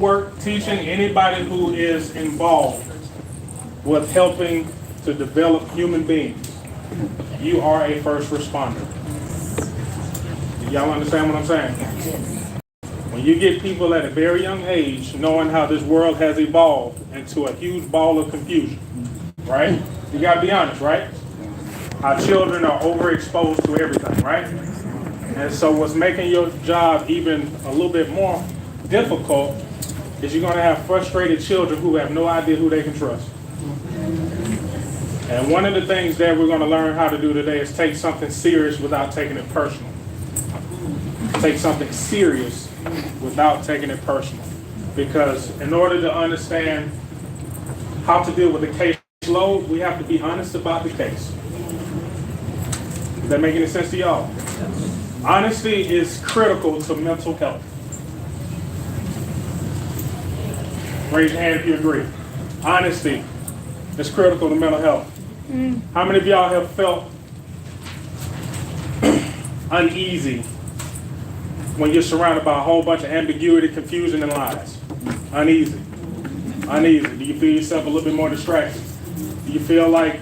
work teaching anybody who is involved with helping to develop human beings. You are a first responder. Y'all understand what I'm saying? When you get people at a very young age knowing how this world has evolved into a huge ball of confusion, right? You gotta be honest, right? Our children are overexposed to everything, right? And so what's making your job even a little bit more difficult is you're gonna have frustrated children who have no idea who they can trust. And one of the things that we're gonna learn how to do today is take something serious without taking it personal. Take something serious without taking it personal. Because in order to understand how to deal with the caseload, we have to be honest about the case. Does that make any sense to y'all? Honesty is critical to mental health. Raise your hand if you agree. Honesty is critical to mental health. How many of y'all have felt uneasy when you're surrounded by a whole bunch of ambiguity, confusion, and lies? Uneasy. Uneasy. Do you feel yourself a little bit more distracted? Do you feel like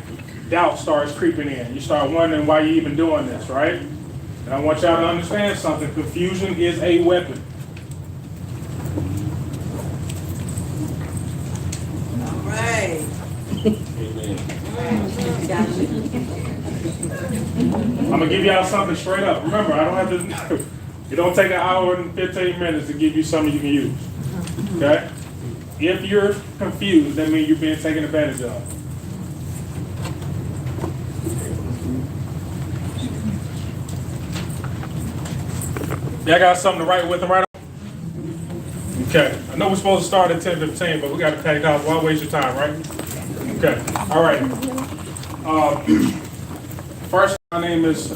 doubt starts creeping in? You start wondering why you're even doing this, right? And I want y'all to understand something. Confusion is a weapon. All right. Amen. I'm going to give y'all something straight up. Remember, I don't have to... It don't take an hour and 15 minutes to give you something you can use. Okay? If you're confused, that means you're being taken advantage of. Y'all got something to write with and write on? Okay. I know we're supposed to start at 10:15, but we got to pack out. Why waste your time, right? Okay. All right. First, my name is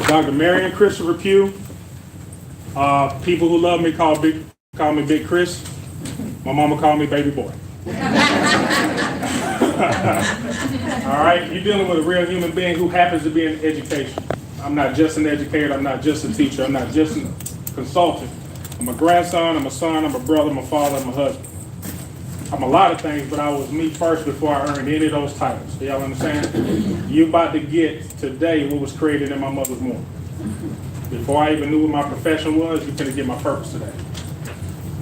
Dr. Marion Christopher Pugh. People who love me call me Big Chris. My mama called me Baby Boy. All right, you're dealing with a real human being who happens to be in education. I'm not just an educator. I'm not just a teacher. I'm not just a consultant. I'm a grandson. I'm a son. I'm a brother. I'm a father. I'm a husband. I'm a lot of things, but I was me first before I earned any of those titles. Do y'all understand? You about to get today what was created in my mother's womb. Before I even knew what my profession was, you're going to get my purpose today.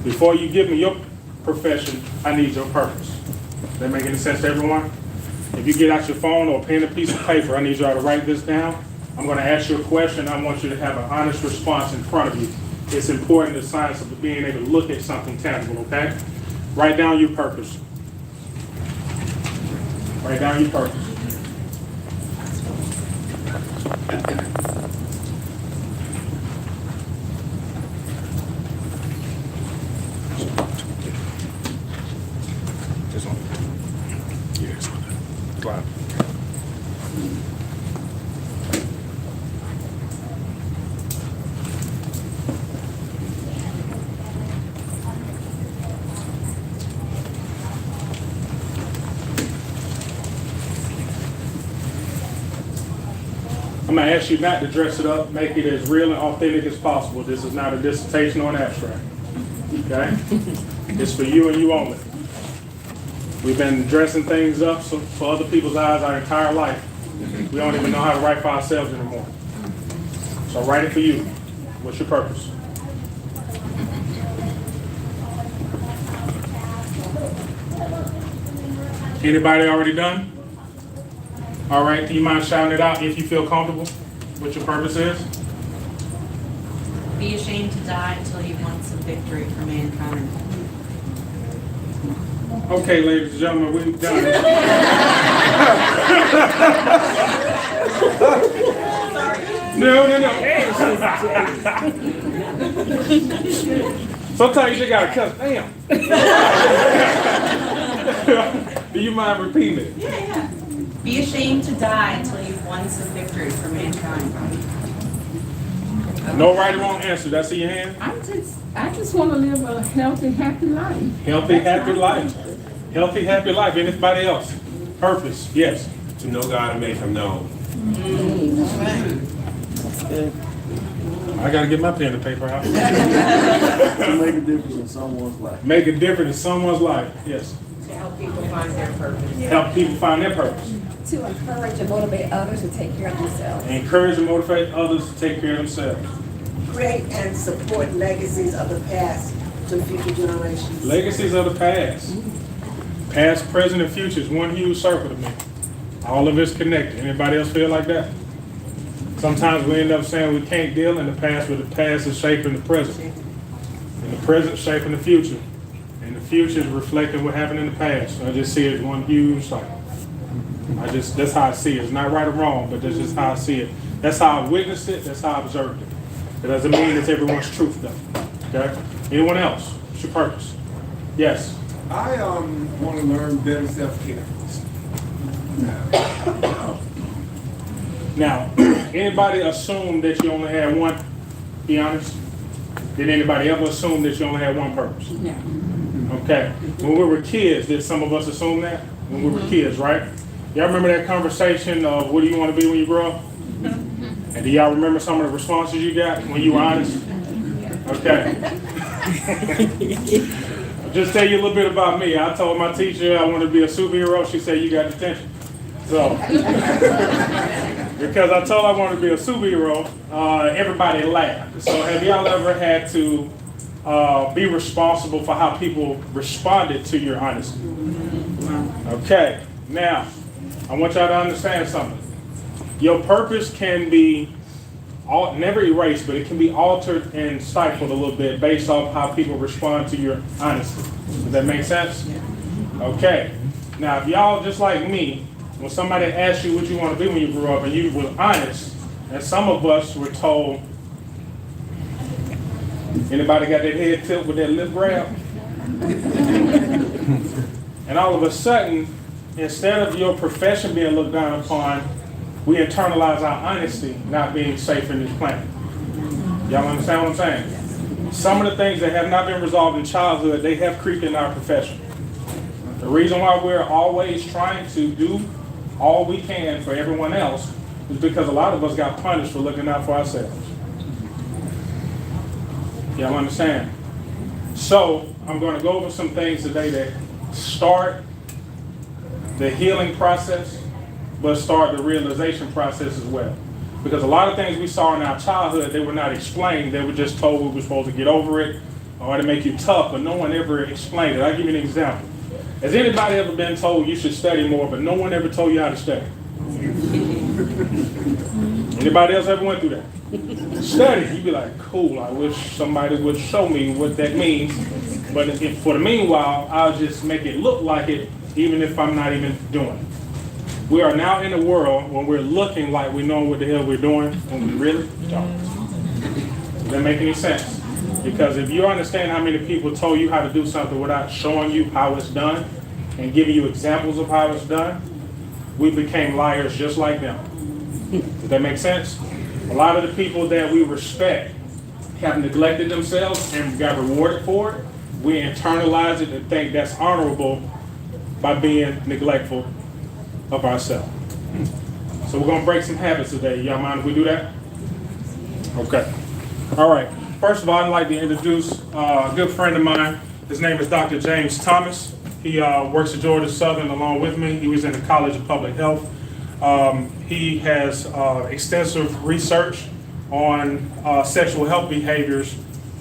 Before you give me your profession, I need your purpose. Does that make any sense to everyone? If you get out your phone or a pen and piece of paper, I need y'all to write this down. I'm going to ask you a question. I want you to have an honest response in front of you. It's important, the science of being able to look at something tangible, okay? Write down your purpose. Write down your purpose. This one. Yeah, this one. Slide. I'm going to ask you not to dress it up, make it as real and authentic as possible. This is not a dissertation or an abstract. Okay? It's for you and you only. We've been dressing things up for other people's eyes our entire life. We don't even know how to write for ourselves anymore. So write it for you. What's your purpose? Anybody already done? All right, do you mind shouting it out if you feel comfortable? What your purpose is? Be ashamed to die until you've won some victory for mankind. Okay, ladies and gentlemen, we've done it. No. Sometimes you just gotta cuss. Damn. Do you mind repeating it? Yeah. Be ashamed to die until you've won some victory for mankind. No right or wrong answer. That's in your hand? I just want to live a healthy, happy life. Healthy, happy life. Healthy, happy life. Anybody else? Purpose, yes. To know God and make him known. All I gotta get my pen and paper out. To make a difference in someone's life. Make a difference in someone's life. Yes. To help people find their purpose. Help people find their purpose. To encourage and motivate others to take care of themselves. Encourage and motivate others to take care of themselves. Create and support legacies of the past to future generations. Legacies of the past. Past, present, and future is one huge circle to me. All of it's connected. Anybody else feel like that? Sometimes we end up saying we can't deal in the past, but the past is shaping the present. And the present shaping the future. And the future is reflecting what happened in the past. So I just see it as one huge cycle. That's how I see it. It's not right or wrong, but that's just how I see it. That's how I witnessed it, that's how I observed it. It doesn't mean it's everyone's truth though. Okay? Anyone else? What's your purpose? Yes. I want to learn better self-care. Now, anybody assume that you only had one? Be honest. Did anybody ever assume that you only had one purpose? No. Okay. When we were kids, did some of us assume that? When we were kids, right? Y'all remember that conversation of what do you want to be when you grow up? And do y'all remember some of the responses you got when you were honest? Okay. Just tell you a little bit about me. I told my teacher I wanted to be a superhero. She said, you got detention. So, because I told her I wanted to be a superhero, everybody laughed. So have y'all ever had to be responsible for how people responded to your honesty? Okay, now, I want y'all to understand something. Your purpose can be never erased, but it can be altered and stifled a little bit based off how people respond to your honesty. Does that make sense? Okay. Now, if y'all just like me, when somebody asks you what you want to be when you grew up and you were honest, and some of us were told, anybody got their head tilt with that lip grab? And all of a sudden, instead of your profession being looked down upon, we internalize our honesty not being safe in this planet. Y'all understand what I'm saying? Some of the things that have not been resolved in childhood, they have creeped in our profession. The reason why we're always trying to do all we can for everyone else is because a lot of us got punished for looking out for ourselves. Y'all understand? So, I'm going to go over some things today that start the healing process, but start the realization process as well. Because a lot of things we saw in our childhood, they were not explained. They were just told we were supposed to get over it or to make you tough, but no one ever explained it. I'll give you an example. Has anybody ever been told you should study more, but no one ever told you how to study? Anybody else ever went through that? Study. You'd be like, cool, I wish somebody would show me what that means. But for the meanwhile, I'll just make it look like it, even if I'm not even doing it. We are now in a world when we're looking like we know what the hell we're doing, when we really don't. Does that make any sense? Because if you understand how many people told you how to do something without showing you how it's done and giving you examples of how it's done, we became liars just like them. Does that make sense? A lot of the people that we respect have neglected themselves and got rewarded for it. We internalize it and think that's honorable by being neglectful of ourselves. So we're going to break some habits today. Y'all mind if we do that? Okay. All right. First of all, I'd like to introduce a good friend of mine. His name is Dr. James Thomas. He works at Georgia Southern along with me. He was in the College of Public Health. He has extensive research on sexual health behaviors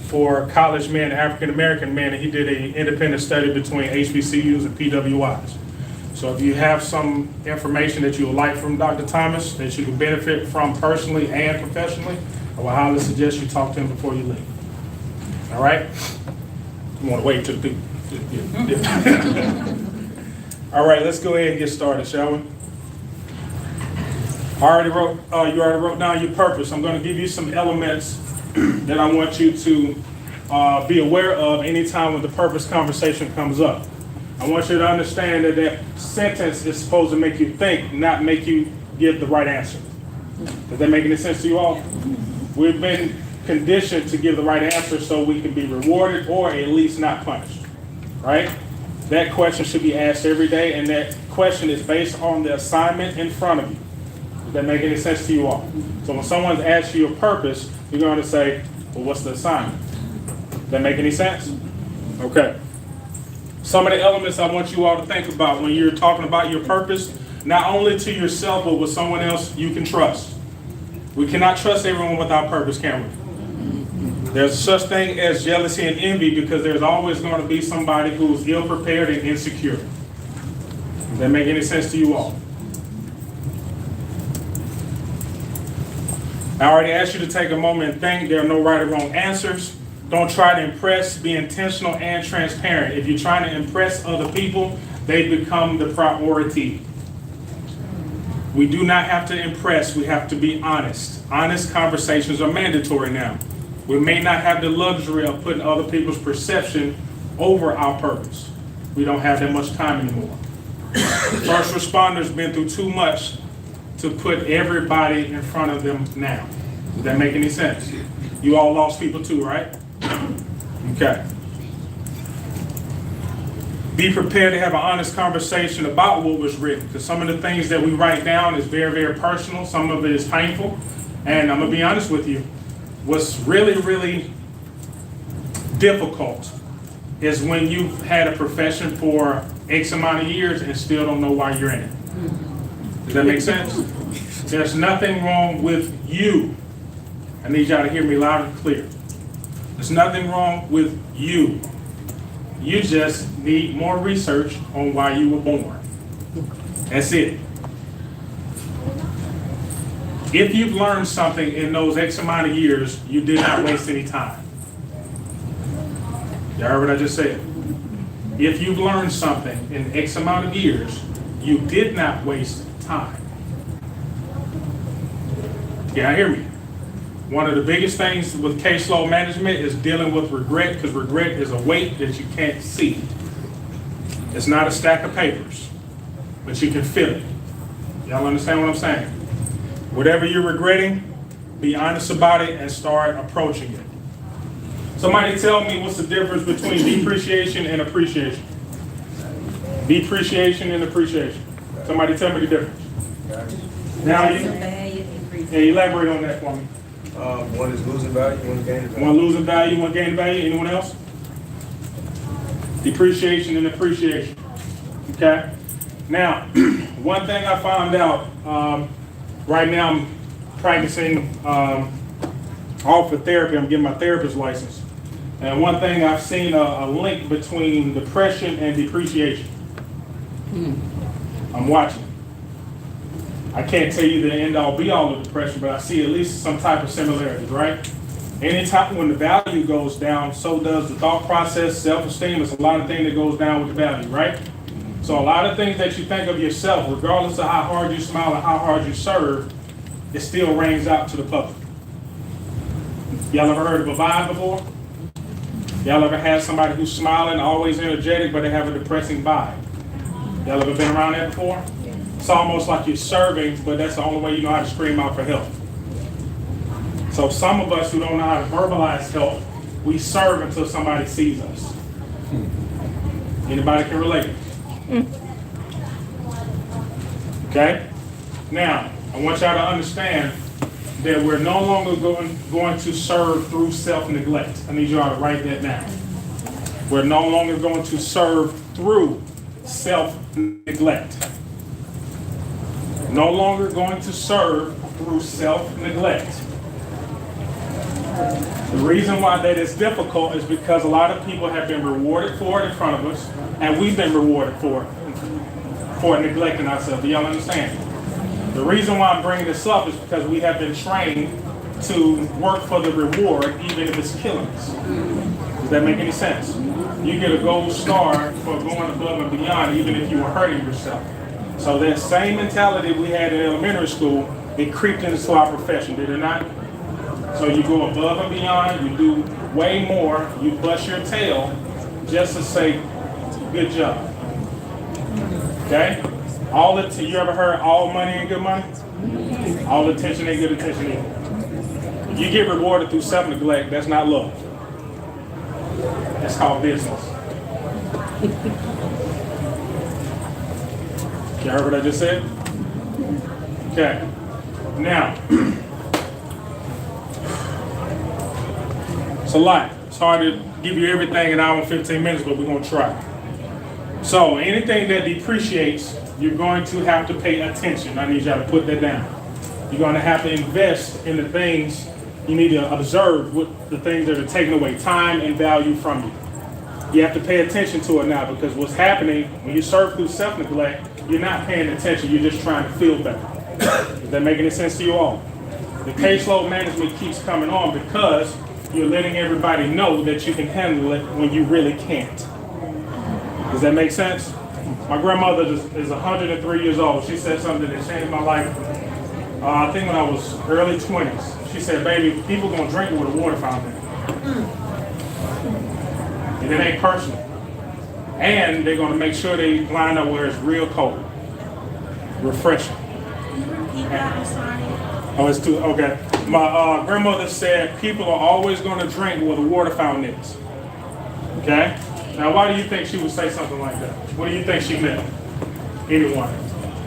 for college men, African American men, and he did an independent study between HBCUs and PWIs. So if you have some information that you would like from Dr. Thomas that you can benefit from personally and professionally, I would highly suggest you talk to him before you leave. All right? You want to wait till the people. All right, let's go ahead and get started, shall we? You already wrote down your purpose. I'm going to give you some elements that I want you to be aware of anytime when the purpose conversation comes up. I want you to understand that that sentence is supposed to make you think, not make you give the right answer. Does that make any sense to you all? We've been conditioned to give the right answer so we can be rewarded or at least not punished, right? That question should be asked every day, and that question is based on the assignment in front of you. Does that make any sense to you all? So when someone asks you your purpose, you're going to say, well, what's the assignment? Does that make any sense? Okay. Some of the elements I want you all to think about when you're talking about your purpose, not only to yourself, but with someone else you can trust. We cannot trust everyone without purpose, can we? There's such thing as jealousy and envy because there's always going to be somebody who's ill-prepared and insecure. Does that make any sense to you all? I already asked you to take a moment and think. There are no right or wrong answers. Don't try to impress. Be intentional and transparent. If you're trying to impress other people, they become the priority. We do not have to impress. We have to be honest. Honest conversations are mandatory now. We may not have the luxury of putting other people's perception over our purpose. We don't have that much time anymore. First responders been through too much to put everybody in front of them now. Does that make any sense? You all lost people too, right? Okay. Be prepared to have an honest conversation about what was written, because some of the things that we write down is very, very personal. Some of it is painful. And I'm going to be honest with you. What's really, really difficult is when you've had a profession for X amount of years and still don't know why you're in it. Does that make sense? There's nothing wrong with you. I need y'all to hear me loud and clear. There's nothing wrong with you. You just need more research on why you were born. That's it. If you've learned something in those X amount of years, you did not waste any time. Y'all heard what I just said? If you've learned something in X amount of years, you did not waste time. Y'all hear me? One of the biggest things with caseload management is dealing with regret, because regret is a weight that you can't see. It's not a stack of papers, but you can feel it. Y'all understand what I'm saying? Whatever you're regretting, be honest about it and start approaching it. Somebody tell me what's the difference between depreciation and appreciation. Depreciation and appreciation. Somebody tell me the difference. Now you elaborate on that for me. One is losing value, one is gaining value. One losing value, one gaining value. Anyone else? Depreciation and appreciation. Okay. Now, one thing I found out, right now I'm practicing all for therapy. I'm getting my therapist license. And one thing I've seen a link between depression and depreciation. I'm watching. I can't tell you the end all be all of depression, but I see at least some type of similarities, right? Anytime when the value goes down, so does the thought process, self-esteem. It's a lot of things that goes down with the value, right? So a lot of things that you think of yourself, regardless of how hard you smile and how hard you serve, it still rings out to the public. Y'all ever heard of a vibe before? Y'all ever had somebody who's smiling, always energetic, but they have a depressing vibe? Y'all ever been around that before? It's almost like you're serving, but that's the only way you know how to scream out for help. So some of us who don't know how to verbalize help, we serve until somebody sees us. Anybody can relate? Okay? Now, I want y'all to understand that we're no longer going to serve through self-neglect. I need y'all to write that down. We're no longer going to serve through self-neglect. No longer going to serve through self-neglect. The reason why that is difficult is because a lot of people have been rewarded for it in front of us, and we've been rewarded for neglecting ourselves. Do y'all understand? The reason why I'm bringing this up is because we have been trained to work for the reward, even if it's killing us. Does that make any sense? You get a gold star for going above and beyond, even if you were hurting yourself. So that same mentality we had in elementary school, it creeped into our profession, did it not? So you go above and beyond, you do way more, you bust your tail just to say, good job. Okay? You ever heard all money ain't good money? All attention ain't good attention either. If you get rewarded through self-neglect, that's not love. That's called business. You heard what I just said? Okay. Now, It's a lot. It's hard to give you everything in an hour and 15 minutes, but we're gonna try. So anything that depreciates, you're going to have to pay attention. I need y'all to put that down. You're gonna have to invest in the things you need to observe, what the things that are taking away time and value from you. You have to pay attention to it now, because what's happening when you serve through self-neglect, you're not paying attention, you're just trying to feel better. Is that making any sense to you all? The caseload management keeps coming on because you're letting everybody know that you can handle it when you really can't. Does that make sense? My grandmother is 103 years old. She said something that changed my life, I think when I was early 20s. She said, baby, people gonna drink with a water fountain. And it ain't personal. And they're gonna make sure they line up where it's real cold. Refreshing. Oh, it's too, okay. My grandmother said people are always gonna drink where the water fountain is. Okay? Now, why do you think she would say something like that? What do you think she meant? Anyone?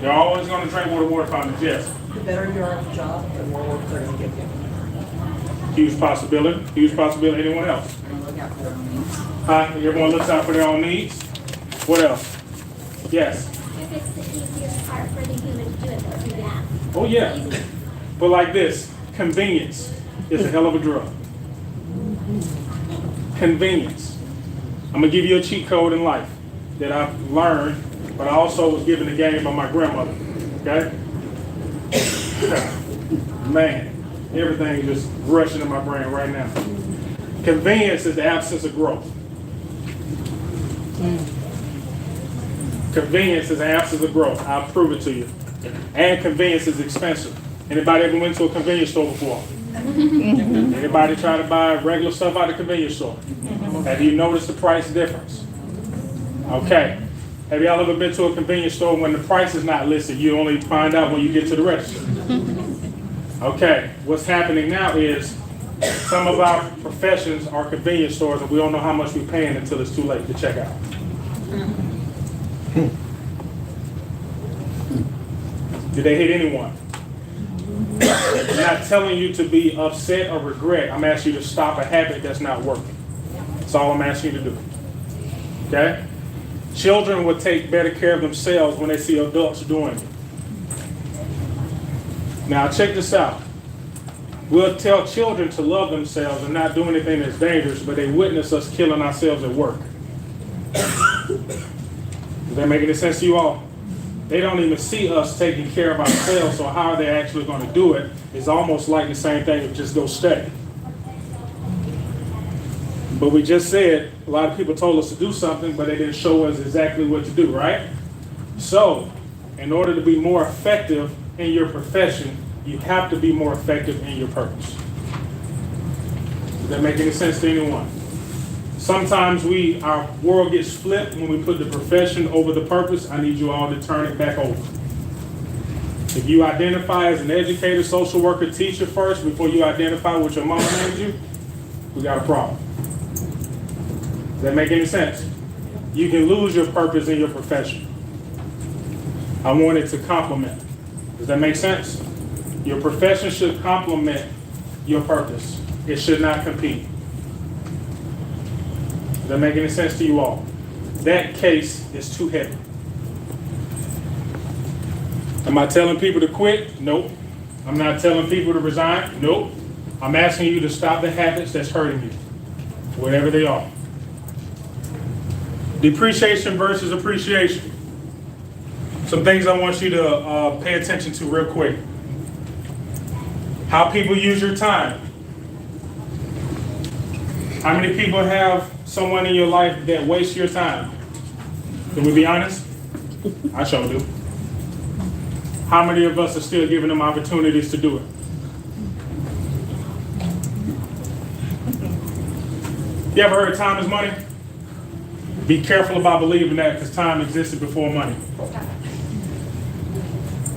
They're always gonna drink where the water fountain is, yes. The better you are at the job, the more work they're gonna give you. Huge possibility. Huge possibility. Anyone else? Huh? Everyone looks out for their own needs. What else? Yes. If it's the easiest part for the human to do it, they'll do that. Oh yeah. But like this, convenience is a hell of a drug. Convenience. I'm gonna give you a cheat code in life that I've learned, but I also was given the game by my grandmother. Okay? Man, everything is just rushing in my brain right now. Convenience is the absence of growth. Convenience is the absence of growth. I'll prove it to you. And convenience is expensive. Anybody ever went to a convenience store before? Anybody try to buy regular stuff out of the convenience store? Have you noticed the price difference? Okay. Have y'all ever been to a convenience store when the price is not listed? You only find out when you get to the register. Okay. What's happening now is some of our professions are convenience stores, and we don't know how much we're paying until it's too late to check out. Did they hit anyone? I'm not telling you to be upset or regret. I'm asking you to stop a habit that's not working. That's all I'm asking you to do. Okay? Children will take better care of themselves when they see adults doing it. Now check this out. We'll tell children to love themselves and not do anything that's dangerous, but they witness us killing ourselves at work. Does that make any sense to you all? They don't even see us taking care of ourselves, so how are they actually going to do it is almost like the same thing of just go study. But we just said a lot of people told us to do something, but they didn't show us exactly what to do, right? So, in order to be more effective in your profession, you have to be more effective in your purpose. Does that make any sense to anyone? Sometimes our world gets flipped when we put the profession over the purpose. I need you all to turn it back over. If you identify as an educator, social worker, teacher first, before you identify what your mama named you, we got a problem. Does that make any sense? You can lose your purpose in your profession. I want it to complement. Does that make sense? Your profession should complement your purpose. It should not compete. Does that make any sense to you all? That case is too heavy. Am I telling people to quit? Nope. I'm not telling people to resign? Nope. I'm asking you to stop the habits that's hurting you, whatever they are. Depreciation versus appreciation. Some things I want you to pay attention to real quick. How people use your time. How many people have someone in your life that wastes your time? Can we be honest? I sure do. How many of us are still giving them opportunities to do it? You ever heard time is money? Be careful about believing that, because time existed before money.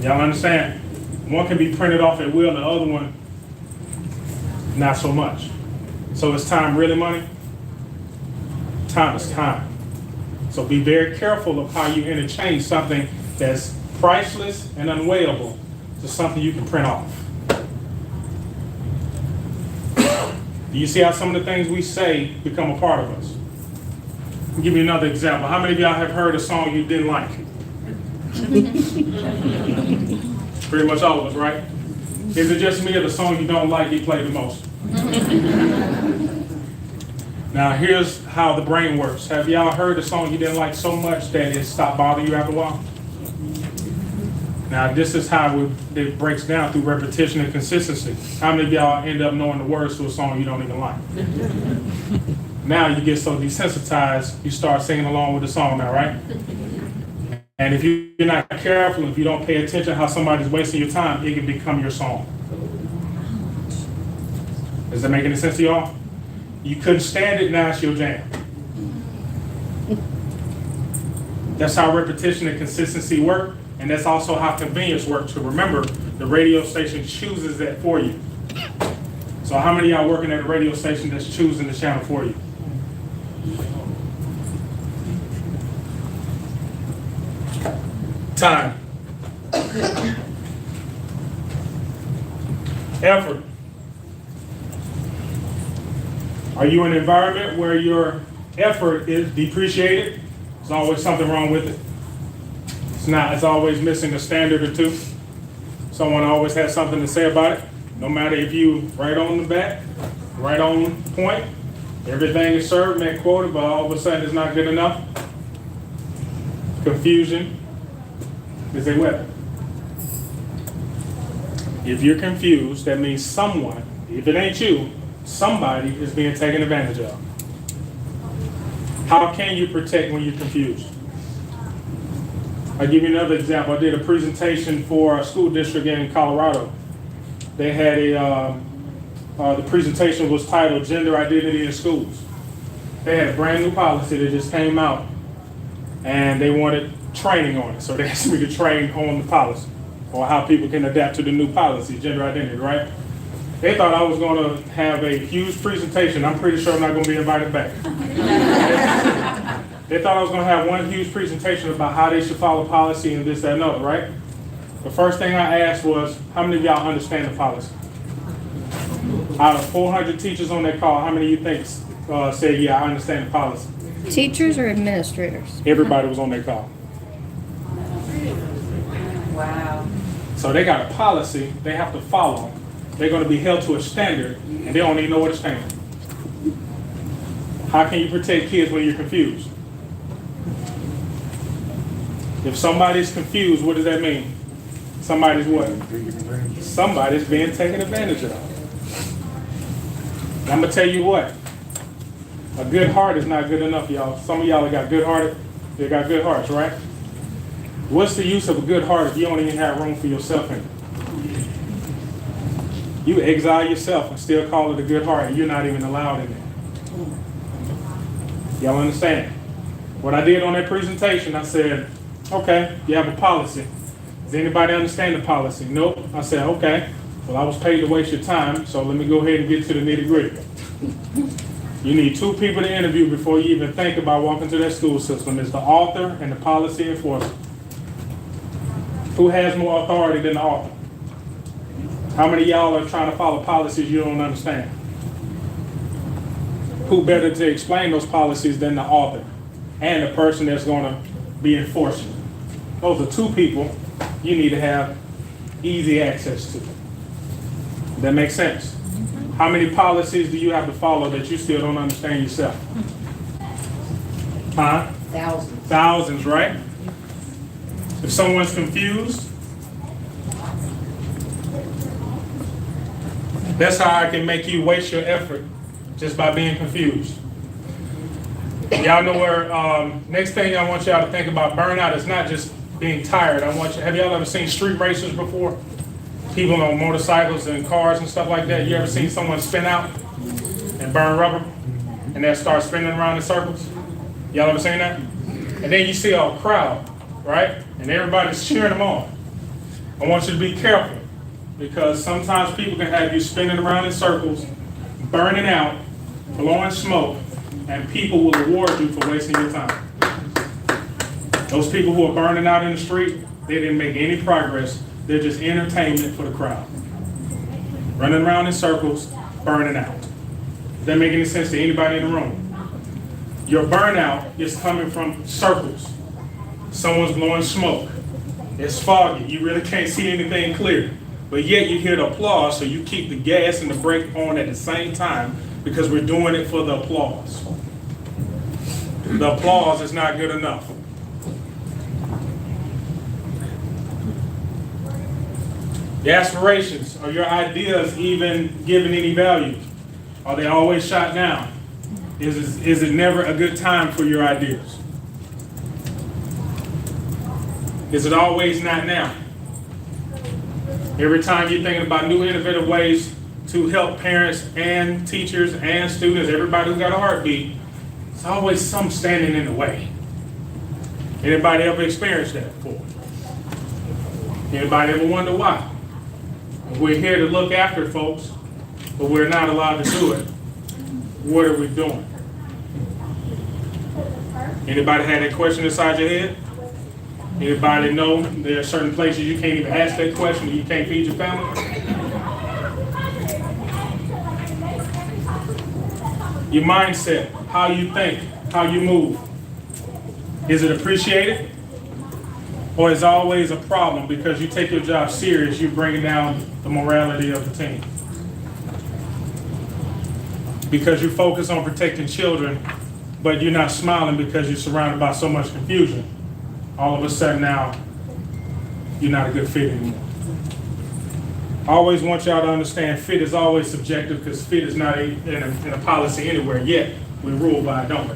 Y'all understand? One can be printed off at will, the other one, not so much. So is time really money? Time is time. So be very careful of how you interchange something that's priceless and unweighable to something you can print off. Do you see how some of the things we say become a part of us? I'll give you another example. How many of y'all have heard a song you didn't like? Pretty much all of us, right? Is it just me or the song you don't like you play the most? Now here's how the brain works. Have y'all heard a song you didn't like so much that it stopped bothering you after a while? Now this is how it breaks down through repetition and consistency. How many of y'all end up knowing the words to a song you don't even like? Now you get so desensitized, you start singing along with the song now, right? And if you're not careful, if you don't pay attention how somebody's wasting your time, it can become your song. Does that make any sense to y'all? You couldn't stand it, now it's your jam. That's how repetition and consistency work, and that's also how convenience works. So remember, the radio station chooses that for you. So how many of y'all working at a radio station that's choosing the channel for you? Time. Effort. Are you in an environment where your effort is depreciated? There's always something wrong with it. It's not, it's always missing a standard or two. Someone always has something to say about it. No matter if you right on the bat, right on point, everything is served, met quota, but all of a sudden it's not good enough. Confusion is a weapon. If you're confused, that means someone, if it ain't you, somebody is being taken advantage of. How can you protect when you're confused? I'll give you another example. I did a presentation for a school district in Colorado. They had the presentation was titled Gender Identity in Schools. They had a brand new policy that just came out and they wanted training on it. So they asked me to train on the policy or how people can adapt to the new policy, gender identity, right? They thought I was going to have a huge presentation. I'm pretty sure I'm not going to be invited back. They thought I was going to have one huge presentation about how they should follow policy and this, that, and other, right? The first thing I asked was, how many of y'all understand the policy? Out of 400 teachers on that call, how many of you think said, yeah, I understand the policy? Teachers or administrators? Everybody was on that call. Wow. So they got a policy they have to follow. They're going to be held to a standard, and they don't even know what it's standard. How can you protect kids when you're confused? If somebody's confused, what does that mean? Somebody's what? Somebody's being taken advantage of. And I'm going to tell you what. A good heart is not good enough, y'all. Some of y'all have got good hearted. They got good hearts, right? What's the use of a good heart if you don't even have room for yourself in it? You exile yourself and still call it a good heart, and you're not even allowed in there. Y'all understand? What I did on that presentation, I said, okay, you have a policy. Does anybody understand the policy? Nope. I said, okay, well, I was paid to waste your time, so let me go ahead and get to the nitty-gritty. You need 2 people to interview before you even think about walking to that school system. It's the author and the policy enforcer. Who has more authority than the author? How many of y'all are trying to follow policies you don't understand? Who better to explain those policies than the author and the person that's going to be enforcing? Those are 2 people you need to have easy access to. That makes sense? How many policies do you have to follow that you still don't understand yourself? Huh? Thousands. Thousands, right? If someone's confused, that's how I can make you waste your effort, just by being confused. Y'all know where, next thing I want y'all to think about burnout is not just being tired. Have y'all ever seen street racers before? People on motorcycles and cars and stuff like that. You ever seen someone spin out and burn rubber and then start spinning around in circles? Y'all ever seen that? And then you see a crowd, right? And everybody's cheering them on. I want you to be careful because sometimes people can have you spinning around in circles, burning out, blowing smoke, and people will reward you for wasting your time. Those people who are burning out in the street, they didn't make any progress. They're just entertainment for the crowd. Running around in circles, burning out. that make any sense to anybody in the room? Your burnout is coming from circles. Someone's blowing smoke. It's foggy. You really can't see anything clear. But yet you hear the applause, so you keep the gas and the brake on at the same time because we're doing it for the applause. The applause is not good enough. The aspirations, are your ideas even given any value? Are they always shot down? Is it never a good time for your ideas? Is it always not now? Every time you're thinking about new innovative ways to help parents and teachers and students, everybody who got a heartbeat, it's always some standing in the way. Anybody ever experienced that before? Anybody ever wonder why? We're here to look after folks, but we're not allowed to do it. What are we doing? Anybody had that question inside your head? Anybody know there are certain places you can't even ask that question, you can't feed your family? Your mindset, how you think, how you move. Is it appreciated? Or is it always a problem because you take your job serious, you're bringing down the morality of the team? Because you focus on protecting children, but you're not smiling because you're surrounded by so much confusion. All of a sudden now, you're not a good fit anymore. I always want y'all to understand fit is always subjective because fit is not in a policy anywhere, yet we rule by it, don't we?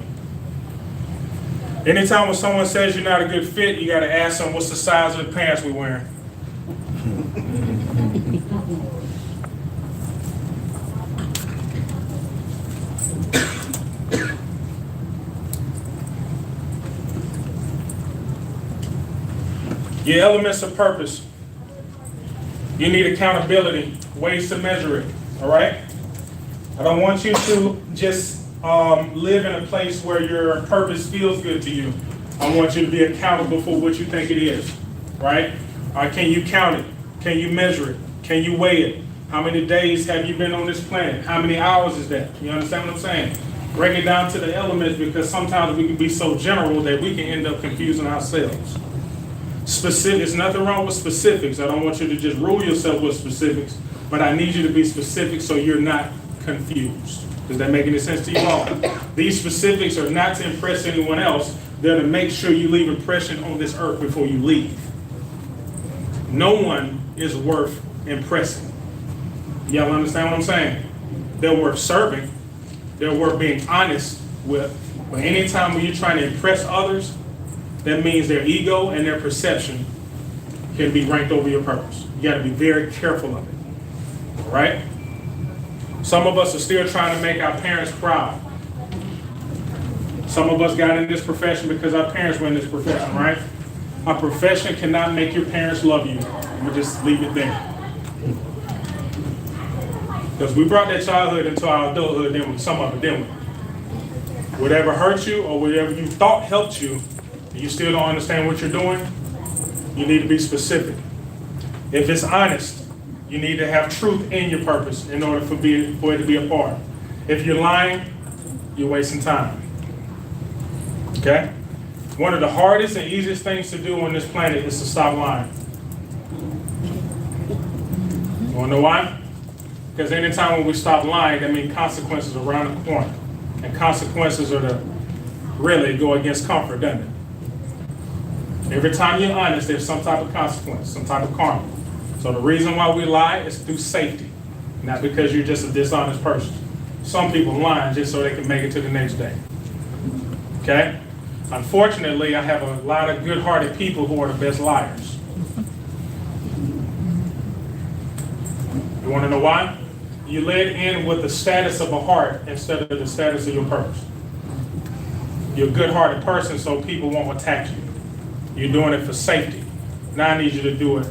Anytime when someone says you're not a good fit, you gotta ask them what's the size of the pants we're wearing. Your elements of purpose. You need accountability, ways to measure it, all right? I don't want you to just live in a place where your purpose feels good to you. I want you to be accountable for what you think it is, right? Can you count it? Can you measure it? Can you weigh it? How many days have you been on this planet? How many hours is that? You understand what I'm saying? Break it down to the elements because sometimes we can be so general that we can end up confusing ourselves. Specifics, nothing wrong with specifics. I don't want you to just rule yourself with specifics, but I need you to be specific so you're not confused. Does that make any sense to you all? These specifics are not to impress anyone else. They're to make sure you leave impression on this earth before you leave. No one is worth impressing. Y'all understand what I'm saying? They're worth serving. They're worth being honest with. But anytime when you're trying to impress others, that means their ego and their perception can be ranked over your purpose. You got to be very careful of it. All right? Some of us are still trying to make our parents proud. Some of us got in this profession because our parents were in this profession, right? A profession cannot make your parents love you. We'll just leave it there. Because we brought that childhood into our adulthood, then some of it, didn't we? Whatever hurt you or whatever you thought helped you, you still don't understand what you're doing, you need to be specific. If it's honest, you need to have truth in your purpose in order for it to be a part. If you're lying, you're wasting time. Okay? One of the hardest and easiest things to do on this planet is to stop lying. You wanna know why? Because anytime when we stop lying, that means consequences are around the corner. And consequences are to really go against comfort, doesn't it? Every time you're honest, there's some type of consequence, some type of karma. So the reason why we lie is through safety, not because you're just a dishonest person. Some people lie just so they can make it to the next day. Okay? Unfortunately, I have a lot of good-hearted people who are the best liars. You want to know why? You led in with the status of a heart instead of the status of your purpose. You're a good-hearted person, so people won't attack you. You're doing it for safety. Now I need you to do it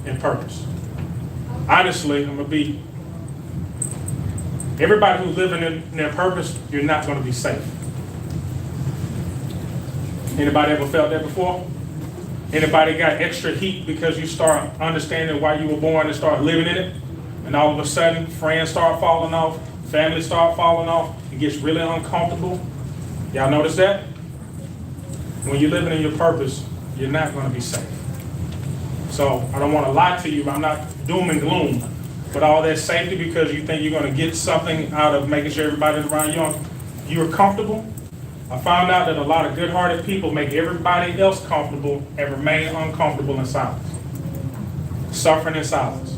in purpose. Honestly, I'm gonna be, everybody who's living in their purpose, you're not gonna be safe. Anybody ever felt that before? Anybody got extra heat because you start understanding why you were born and start living in it? And all of a sudden, friends start falling off, Families start falling off. It gets really uncomfortable. Y'all notice that? When you're living in your purpose, you're not going to be safe. So I don't want to lie to you. I'm not doom and gloom. But all that safety because you think you're going to get something out of making sure everybody around you're comfortable. I found out that a lot of good-hearted people make everybody else comfortable and remain uncomfortable in silence. Suffering in silence.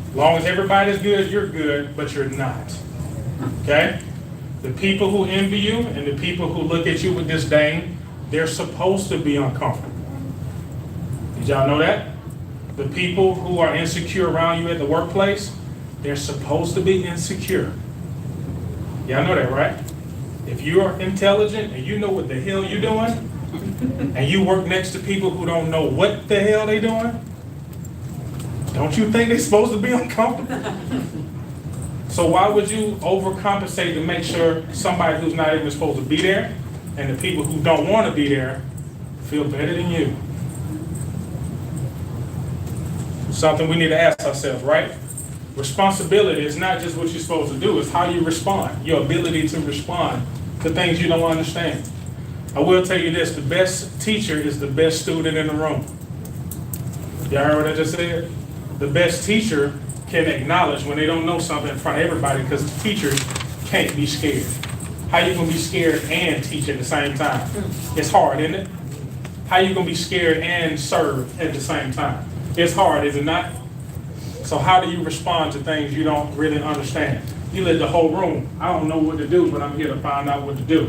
As long as everybody's good, you're good, but you're not. Okay? The people who envy you and the people who look at you with disdain, they're supposed to be uncomfortable. Did y'all know that? The people who are insecure around you at the workplace, they're supposed to be insecure. Y'all know that, right? If you're intelligent and you know what the hell you're doing, and you work next to people who don't know what the hell they're doing, don't you think they're supposed to be uncomfortable? So why would you overcompensate to make sure somebody who's not even supposed to be there, and the people who don't want to be there, feel better than you? Something we need to ask ourselves, right? Responsibility is not just what you're supposed to do, it's how you respond, your ability to respond to things you don't understand. I will tell you this, the best teacher is the best student in the room. Y'all heard what I just said? The best teacher can acknowledge when they don't know something in front of everybody because teachers can't be scared. How you gonna be scared and teach at the same time? It's hard, isn't it? How you gonna be scared and serve at the same time? It's hard, is it not? So how do you respond to things you don't really understand? You let the whole room, I don't know what to do, but I'm here to find out what to do.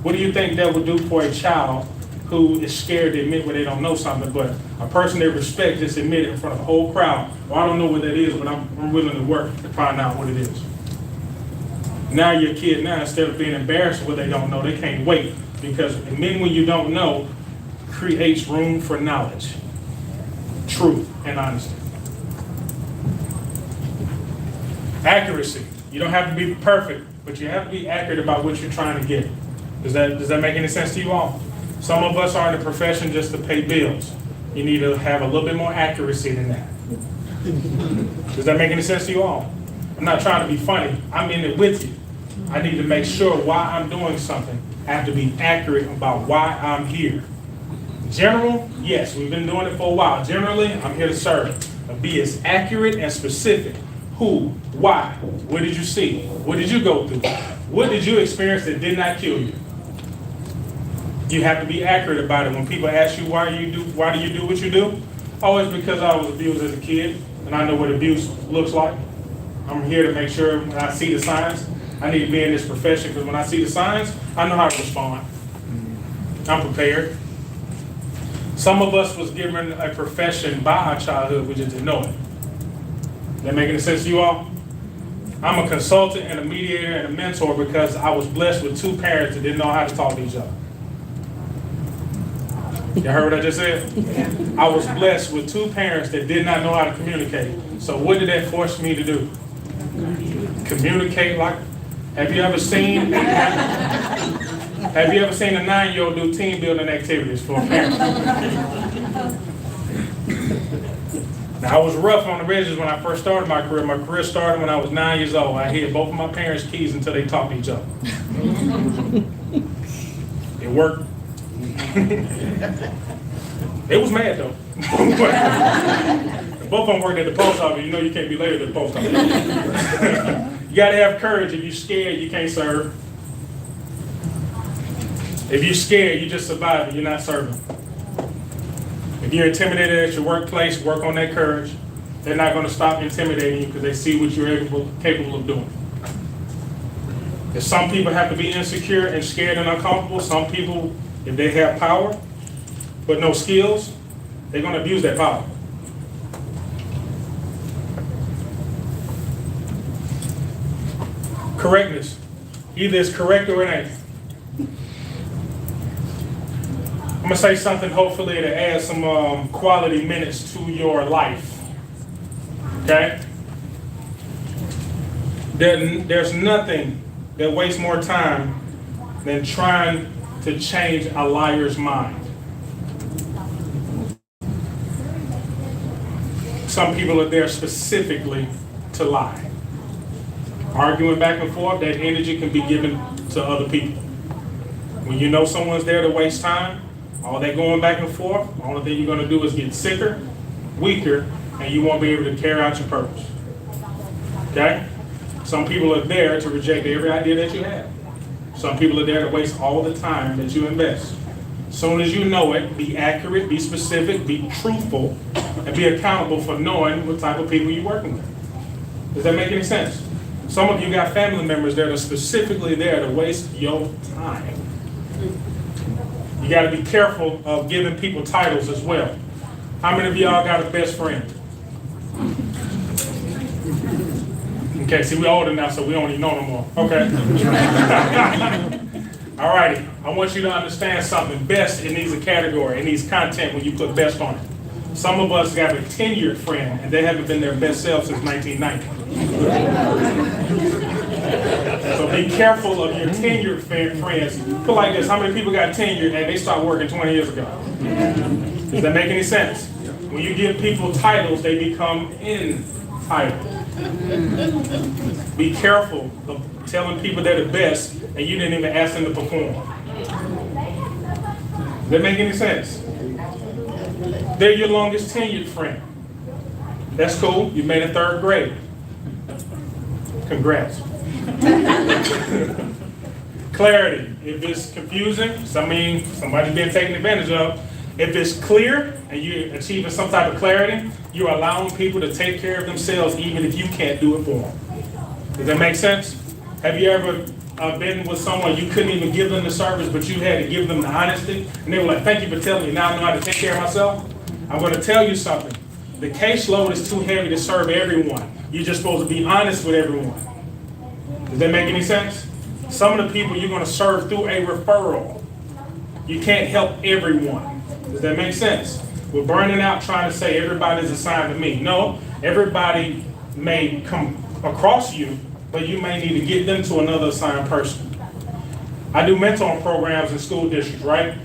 What do you think that would do for a child who is scared to admit when they don't know something, but a person they respect just admit it in front of a whole crowd? Well, I don't know what that is, but I'm willing to work to find out what it is. Now your kid now, instead of being embarrassed with what they don't know, they can't wait, because admitting when you don't know creates room for knowledge, truth, and honesty. Accuracy. You don't have to be perfect, but you have to be accurate about what you're trying to get. Does that make any sense to you all? Some of us are in the profession just to pay bills. You need to have a little bit more accuracy than that. Does that make any sense to you all? I'm not trying to be funny. I'm in it with you. I need to make sure why I'm doing something. I have to be accurate about why I'm here. General, yes, we've been doing it for a while. Generally, I'm here to serve. But be as accurate and specific. Who? Why? What did you see? What did you go through? What did you experience that did not kill you? You have to be accurate about it. When people ask you why do you do what you do? Oh, it's because I was abused as a kid and I know what abuse looks like. I'm here to make sure when I see the signs, I need to be in this profession because when I see the signs, I know how to respond. I'm prepared. Some of us was given a profession by our childhood, we just didn't know it. That make any sense to you all? I'm a consultant and a mediator and a mentor because I was blessed with two parents that didn't know how to talk to each other. You heard what I just said? I was blessed with two parents that did not know how to communicate. So what did that force me to do? Communicate like, have you ever seen a 9-year-old do team building activities for a parent? Now, I was rough on the edges when I first started my career. My career started when I was 9 years old. I hid both of my parents' keys until they talked to each other. It worked. It was mad though. Both of them worked at the post office. You know you can't be late at the post office. You gotta have courage. If you're scared, you can't serve. If you're scared, you just survive and you're not serving. If you're intimidated at your workplace, work on that courage. They're not going to stop intimidating you because they see what you're capable of doing. If some people have to be insecure and scared and uncomfortable, some people, if they have power but no skills, they're going to abuse that power. Correctness. Either it's correct or it ain't. I'm going to say something hopefully to add some quality minutes to your life. Okay? There's nothing that wastes more time than trying to change a liar's mind. Some people are there specifically to lie. Arguing back and forth, that energy can be given to other people. When you know someone's there to waste time, all that going back and forth, the only thing you're going to do is get sicker, weaker, and you won't be able to carry out your purpose. Okay? Some people are there to reject every idea that you have. Some people are there to waste all the time that you invest. As soon as you know it, be accurate, be specific, be truthful, and be accountable for knowing what type of people you're working with. Does that make any sense? Some of you got family members that are specifically there to waste your time. You got to be careful of giving people titles as well. How many of y'all got a best friend? Okay, see, we're older now, so we don't even know no more. Okay. All righty. I want you to understand something. Best, it needs a category. It needs content when you put best on it. Some of us got a tenured friend, and they haven't been their best self since 1990. So be careful of your tenured friends. Put like this, how many people got tenured and they stopped working 20 years ago? Does that make any sense? When you give people titles, they become entitled. Be careful of telling people they're the best and you didn't even ask them to perform. Does that make any sense? They're your longest tenured friend. That's cool. You made it 3rd grade. Congrats. Clarity. If it's confusing, somebody's being taken advantage of. If it's clear and you're achieving some type of clarity, you're allowing people to take care of themselves even if you can't do it for them. Does that make sense? Have you ever been with someone you couldn't even give them the service, but you had to give them the honesty? And they were like, thank you for telling me, now I know how to take care of myself. I'm going to tell you something. The caseload is too heavy to serve everyone. You're just supposed to be honest with everyone. Does that make any sense? Some of the people you're going to serve through a referral. You can't help everyone. Does that make sense? We're burning out trying to say everybody's assigned to me. No, everybody may come across you, but you may need to get them to another assigned person. I do mentoring programs in school districts, right?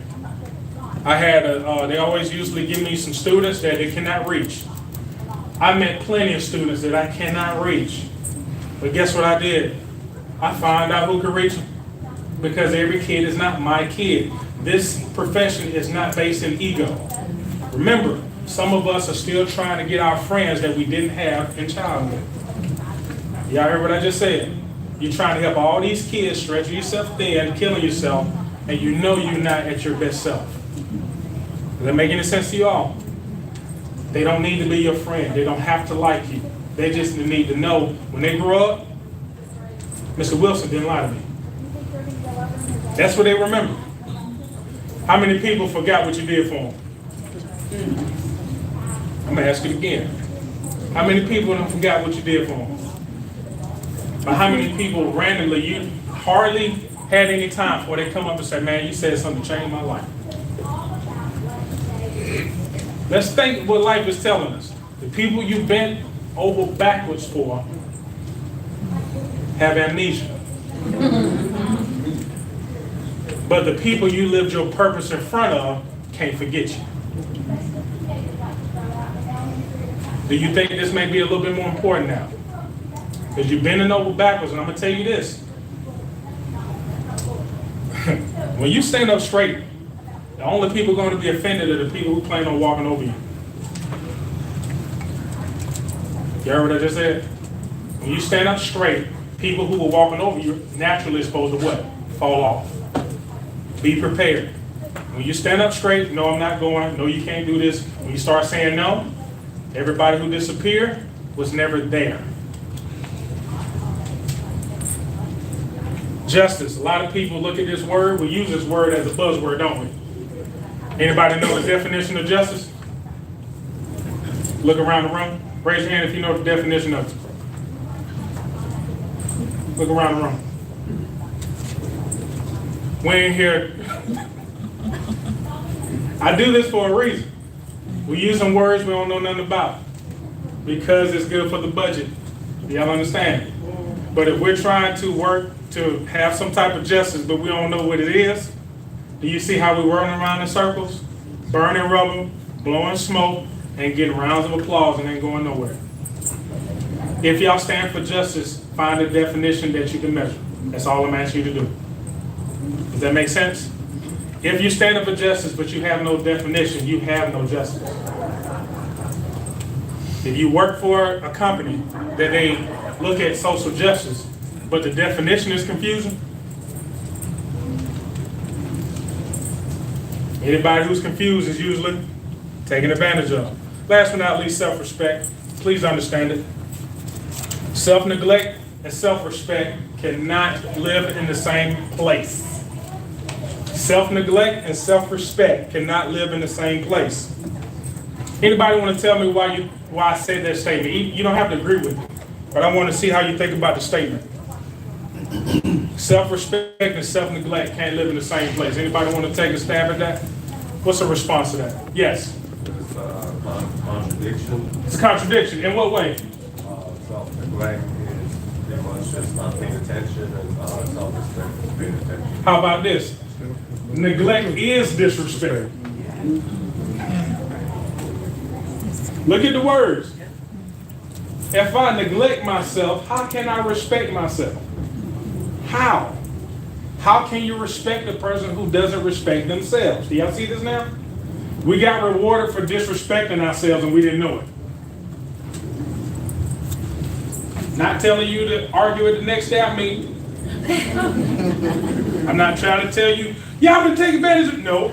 I had they always usually give me some students that they cannot reach. I met plenty of students that I cannot reach. But guess what I did? I found out who could reach them. Because every kid is not my kid. This profession is not based in ego. Remember, some of us are still trying to get our friends that we didn't have in childhood. Y'all heard what I just said? You're trying to help all these kids, stretching yourself thin, killing yourself, and you know you're not at your best self. Does that make any sense to you all? They don't need to be your friend. They don't have to like you. They just need to know when they grow up, Mr. Wilson didn't lie to me. That's what they remember. How many people forgot what you did for them? I'm going to ask you again. How many people don't forgot what you did for them? But how many people randomly you hardly had any time for they come up and say, man, you said something to change my life. Let's think what life is telling us. The people you bent over backwards for have amnesia. But the people you lived your purpose in front of can't forget you. Do you think this may be a little bit more important now? Because you're bending over backwards, and I'm going to tell you this. When you stand up straight, the only people going to be offended are the people who plan on walking over you. You heard what I just said? When you stand up straight, people who are walking over you naturally are supposed to what? Fall off. Be prepared. When you stand up straight, no, I'm not going, no, you can't do this. When you start saying no, everybody who disappeared was never there. Justice. A lot of people look at this word, we use this word as a buzzword, don't we? Anybody know the definition of justice? Look around the room. Raise your hand if you know the definition of it. Look around the room. We ain't here. I do this for a reason. We use some words we don't know nothing about because it's good for the budget. Y'all understand? But if we're trying to work to have some type of justice, but we don't know what it is, do you see how we're running around in circles? Burning rubber, blowing smoke, and getting rounds of applause and ain't going nowhere. If y'all stand for justice, find a definition that you can measure. That's all I'm asking you to do. Does that make sense? If you stand up for justice, but you have no definition, you have no justice. If you work for a company that they look at social justice, but the definition is confusing, anybody who's confused is usually taken advantage of. Last but not least, self-respect. Please understand it. Self-neglect and self-respect cannot live in the same place. Self-neglect and self-respect cannot live in the same place. Anybody want to tell me why I said that statement? You don't have to agree with it, but I want to see how you think about the statement. Self-respect and self-neglect can't live in the same place. Anybody want to take a stab at that? What's the response to that? Yes. It's a contradiction. It's a contradiction. In what way? Self-neglect is pretty much just not paying attention, and self-respect is paying attention. How about this? Neglect is disrespect. Look at the words. If I neglect myself, how can I respect myself? How? How can you respect a person who doesn't respect themselves? Do y'all see this now? We got rewarded for disrespecting ourselves and we didn't know it. Not telling you to argue at the next staff meeting. I'm not trying to tell you, y'all been taking advantage of. No.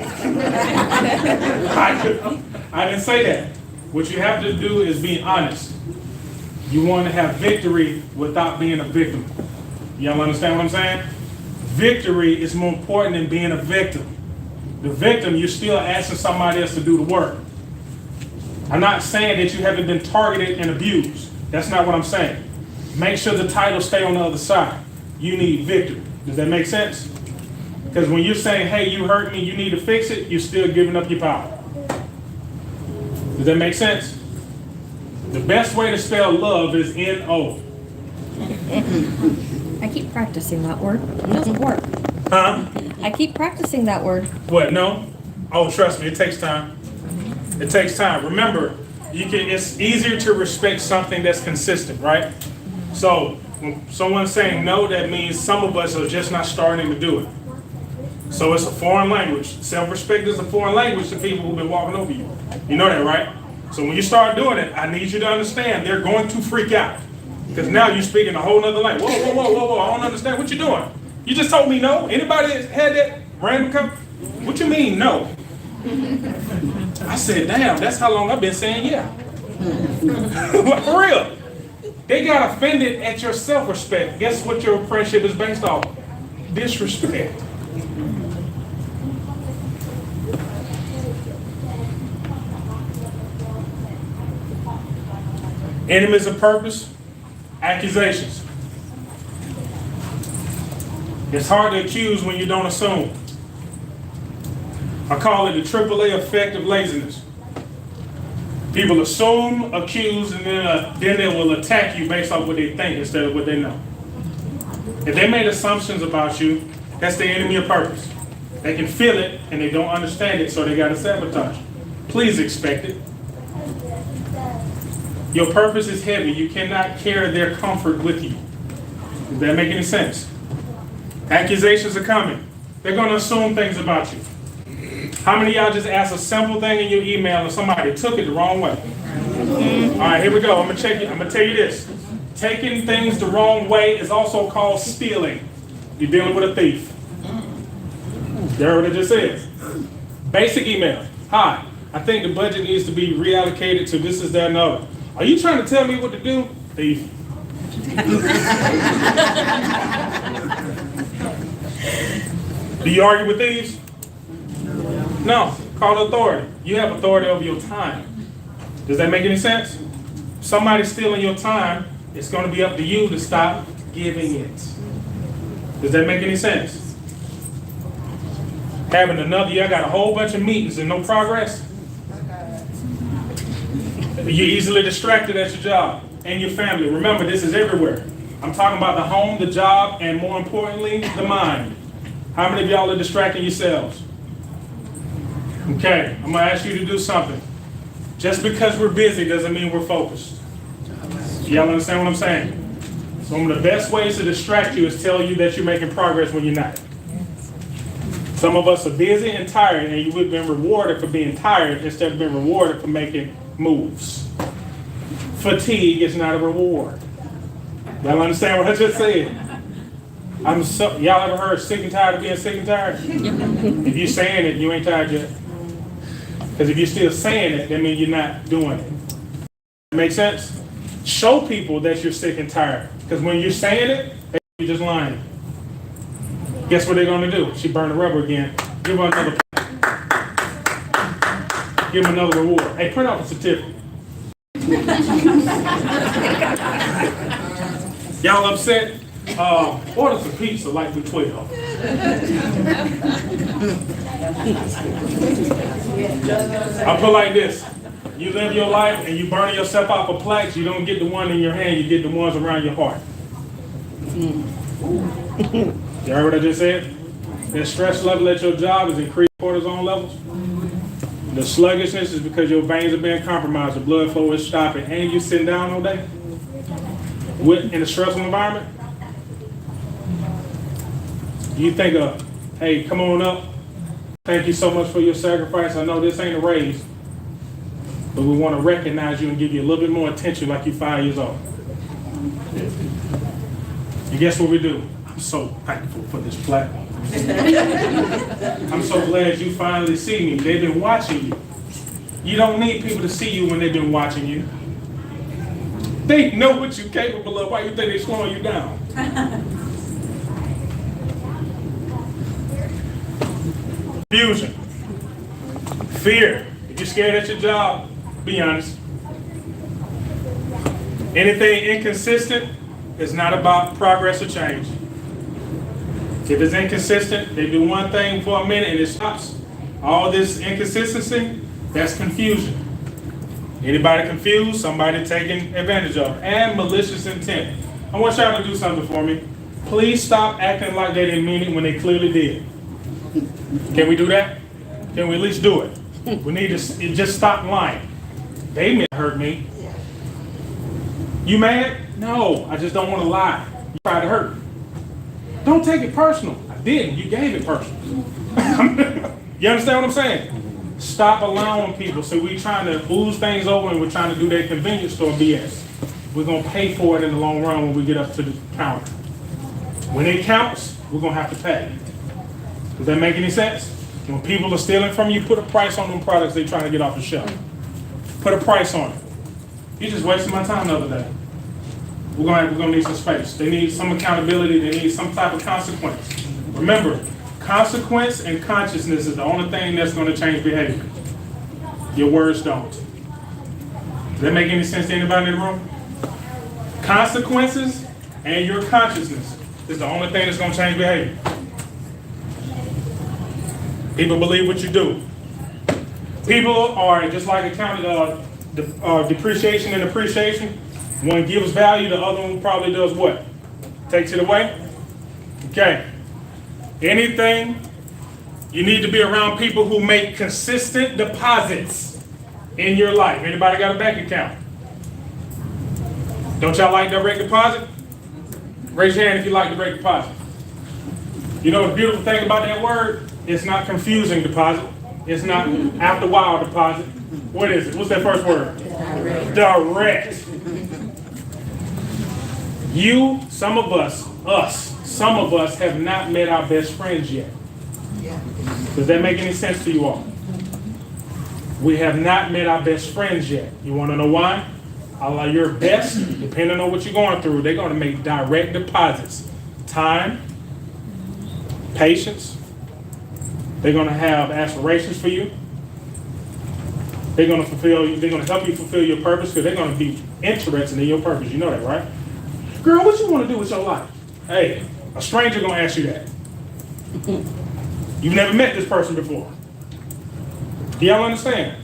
I didn't say that. What you have to do is be honest. You want to have victory without being a victim. Y'all understand what I'm saying? Victory is more important than being a victim. The victim, you're still asking somebody else to do the work. I'm not saying that you haven't been targeted and abused. That's not what I'm saying. Make sure the title stay on the other side. You need victory. Does that make sense? Because when you're saying, hey, you hurt me, you need to fix it, you're still giving up your power. Does that make sense? The best way to spell love is N-O. I keep practicing that word. It doesn't work. Huh? I keep practicing that word. What, no? Oh, trust me, it takes time. It takes time. Remember, it's easier to respect something that's consistent, right? So when someone's saying no, that means some of us are just not starting to do it. So it's a foreign language. Self-respect is a foreign language to people who've been walking over you. You know that, right? So when you start doing it, I need you to understand they're going to freak out. Because now you're speaking a whole nother language. Whoa, whoa, whoa, whoa, whoa, I don't understand what you're doing. You just told me no? Anybody had that random come? What you mean no? I said, damn, that's how long I've been saying yeah. For real. They got offended at your self-respect. Guess what your friendship is based off? Disrespect. Enemies of purpose, accusations. It's hard to accuse when you don't assume. I call it the AAA effect of laziness. People assume, accuse, and then they will attack you based off what they think instead of what they know. If they made assumptions about you, that's the enemy of purpose. They can feel it and they don't understand it, so they got to sabotage. Please expect it. Your purpose is heavy. You cannot carry their comfort with you. Does that make any sense? Accusations are coming. They're going to assume things about you. How many of y'all just asked a simple thing in your email and somebody took it the wrong way? All right, here we go. I'm going to tell you this. Taking things the wrong way is also called stealing. You're dealing with a thief. There what it just says. Basic email. Hi, I think the budget needs to be reallocated to this, that, and the other. Are you trying to tell me what to do? Thief. Do you argue with thieves? No. Call the authority. You have authority over your time. Does that make any sense? If somebody's stealing your time, it's going to be up to you to stop giving it. Does that make any sense? Having y'all got a whole bunch of meetings and no progress? You're easily distracted at your job and your family. Remember, this is everywhere. I'm talking about the home, the job, and more importantly, the mind. How many of y'all are distracting yourselves? Okay, I'm going to ask you to do something. Just because we're busy doesn't mean we're focused. Y'all understand what I'm saying? Some of the best ways to distract you is tell you that you're making progress when you're not. Some of us are busy and tired, and you would have been rewarded for being tired instead of being rewarded for making moves. Fatigue is not a reward. Y'all understand what I just said? Y'all ever heard sick and tired of being sick and tired? If you're saying it, you ain't tired yet. Because if you're still saying it, that means you're not doing it. Make sense? Show people that you're sick and tired. Because when you're saying it, you're just lying. Guess what they're going to do? She burned the rubber again. Give her another. Give them another reward. Hey, print out the certificate. Y'all upset? Order some pizza like the 12. I'll put it like this. You live your life and you burn yourself out for plaques, you don't get the one in your hand, you get the ones around your heart. You heard what I just said? The stress level at your job is increased cortisol levels. The sluggishness is because your veins are being compromised, the blood flow is stopping, and you sitting down all day in a stressful environment. You think of, hey, come on up. Thank you so much for your sacrifice. I know this ain't a raise, but we want to recognize you and give you a little bit more attention like you're 5 years old. And guess what we do? I'm so thankful for this platform. I'm so glad you finally see me. They've been watching you. You don't need people to see you when they've been watching you. They know what you're capable of. Why you think they're slowing you down? Confusion. Fear. If you're scared at your job, be honest. Anything inconsistent is not about progress or change. If it's inconsistent, they do one thing for a minute and it stops. All this inconsistency, that's confusion. Anybody confused? Somebody taking advantage of. And malicious intent. I want y'all to do something for me. Please stop acting like they didn't mean it when they clearly did. Can we do that? Can we at least do it? We need to just stop lying. They meant to hurt me. You mad? No, I just don't want to lie. You tried to hurt me. Don't take it personal. I didn't. You gave it personal. You understand what I'm saying? Stop allowing people. So we're trying to ooze things over and we're trying to do that convenience store BS. We're going to pay for it in the long run when we get up to the counter. When it counts, we're going to have to pay. Does that make any sense? When people are stealing from you, put a price on them products they're trying to get off the shelf. Put a price on it. You just wasted my time the other day. We're gonna need some space. They need some accountability. They need some type of consequence. Remember, consequence and consciousness is the only thing that's going to change behavior. Your words don't. Does that make any sense to anybody in the room? Consequences and your consciousness is the only thing that's going to change behavior. People believe what you do. People are just like depreciation and appreciation. One gives value, the other one probably does what? Takes it away? Okay. Anything, you need to be around people who make consistent deposits in your life. Anybody got a bank account? Don't y'all like direct deposit? Raise your hand if you like direct deposit. You know the beautiful thing about that word? It's not confusing deposit. It's not after a while deposit. What is it? What's that first word? Direct. Some of us have not met our best friends yet. Does that make any sense to you all? We have not met our best friends yet. You want to know why? Your best, depending on what you're going through, they're going to make direct deposits. Time, patience. They're going to have aspirations for you. They're going to help you fulfill your purpose because they're going to be interested in your purpose. You know that, right? Girl, what you want to do with your life? Hey, a stranger going to ask you that. You've never met this person before. Do y'all understand?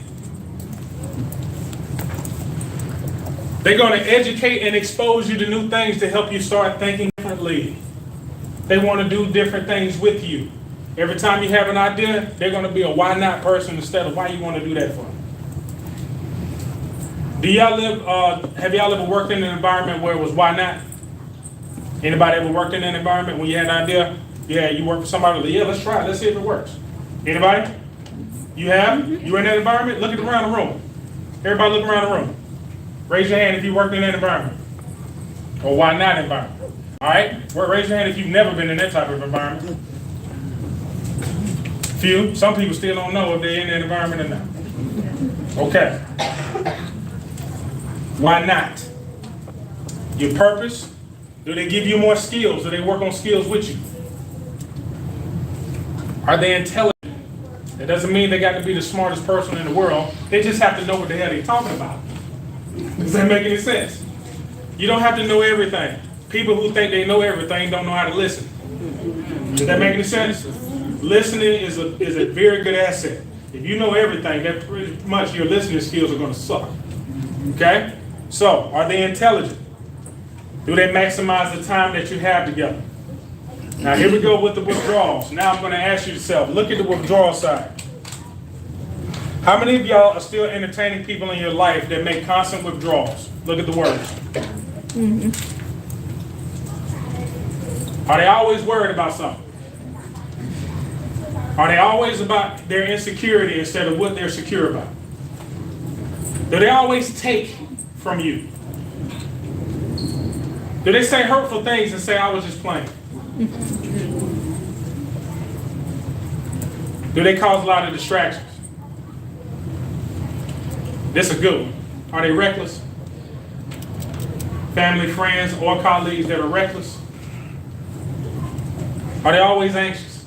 They're going to educate and expose you to new things to help you start thinking differently. They want to do different things with you. Every time you have an idea, they're going to be a why not person instead of why you want to do that for. Have y'all ever worked in an environment where it was why not? Anybody ever worked in an environment when you had an idea? Yeah, you work for somebody, like, yeah, let's try it, let's see if it works. Anybody? You have? You in that environment? Look around the room. Everybody look around the room. Raise your hand if you worked in that environment. Or why not environment? All right? Raise your hand if you've never been in that type of environment. Few. Some people still don't know if they're in that environment or not. Okay. Why not? Your purpose? Do they give you more skills? Do they work on skills with you? Are they intelligent? That doesn't mean they got to be the smartest person in the world. They just have to know what the hell they're talking about. Does that make any sense? You don't have to know everything. People who think they know everything don't know how to listen. Does that make any sense? Listening is a very good asset. If you know everything, that pretty much your listening skills are going to suck. Okay? So, are they intelligent? Do they maximize the time that you have together? Now, here we go with the withdrawals. Now I'm going to ask you yourself, look at the withdrawal side. How many of y'all are still entertaining people in your life that make constant withdrawals? Look at the words. Are they always worried about something? Are they always about their insecurity instead of what they're secure about? Do they always take from you? Do they say hurtful things and say, I was just playing? Do they cause a lot of distractions? This is a good one. Are they reckless? Family, friends, or colleagues that are reckless? Are they always anxious?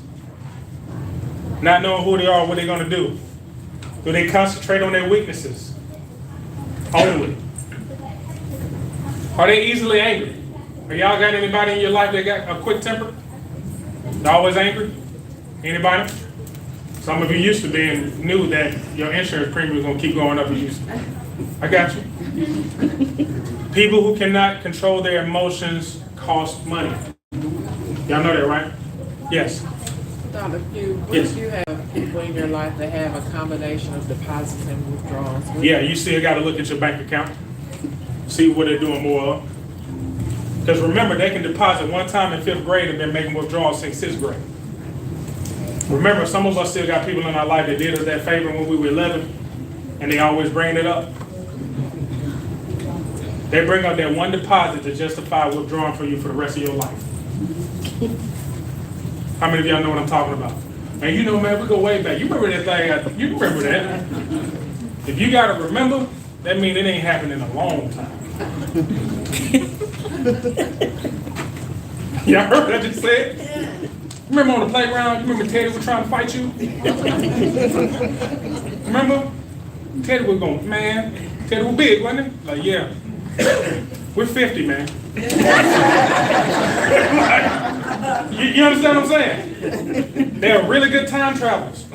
Not knowing who they are, what they're going to do? Do they concentrate on their weaknesses only? Are they easily angry? Are y'all got anybody in your life that got a quick temper? They're always angry? Anybody? Some of you used to be and knew that your insurance premium was going to keep going up as you. I got you. People who cannot control their emotions cost money. Y'all know that, right? Yes. Dr. Pugh, what Yes. if you have people in your life that have a combination of deposits and withdrawals? Yeah, you still got to look at your bank account, see what they're doing more of. Because remember, they can deposit one time in 5th grade and been making withdrawals since 6th grade. Remember, some of us still got people in our life that did us that favor when we were 11, and they always bring it up. They bring up that one deposit to justify withdrawing from you for the rest of your life. How many of y'all know what I'm talking about? And you know, man, we go way back. You remember that thing? You remember that? If you got to remember, that means it ain't happened in a long time. Y'all heard what I just said? Remember on the playground? You remember Teddy was trying to fight you? Remember? Teddy was going, man. Teddy was big, wasn't he? Like, yeah. We're 50, man. You understand what I'm saying? They're really good time travelers.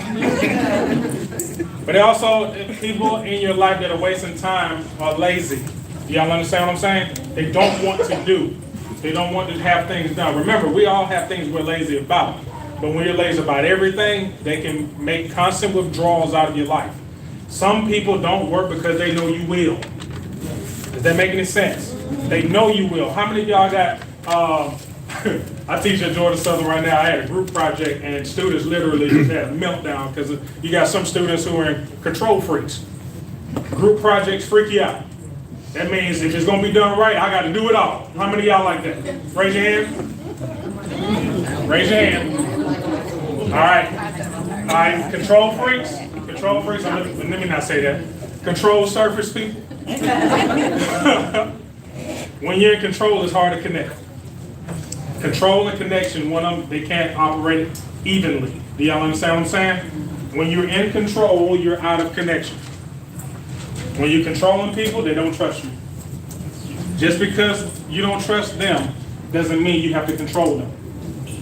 But they also, people in your life that are wasting time are lazy. Y'all understand what I'm saying? They don't want to do. They don't want to have things done. Remember, we all have things we're lazy about. But when you're lazy about everything, they can make constant withdrawals out of your life. Some people don't work because they know you will. Does that make any sense? They know you will. How many of y'all got, I teach at Georgia Southern right now. I had a group project and students literally just had a meltdown because you got some students who are control freaks. Group projects freak you out. That means if it's going to be done right, I got to do it all. How many of y'all like that? Raise your hand. Raise your hand. All right. All right. Control freaks. Control freaks. Let me not say that. Control surface people. When you're in control, it's hard to connect. Control and connection, one of them, they can't operate evenly. Do y'all understand what I'm saying? When you're in control, you're out of connection. When you're controlling people, they don't trust you. Just because you don't trust them doesn't mean you have to control them.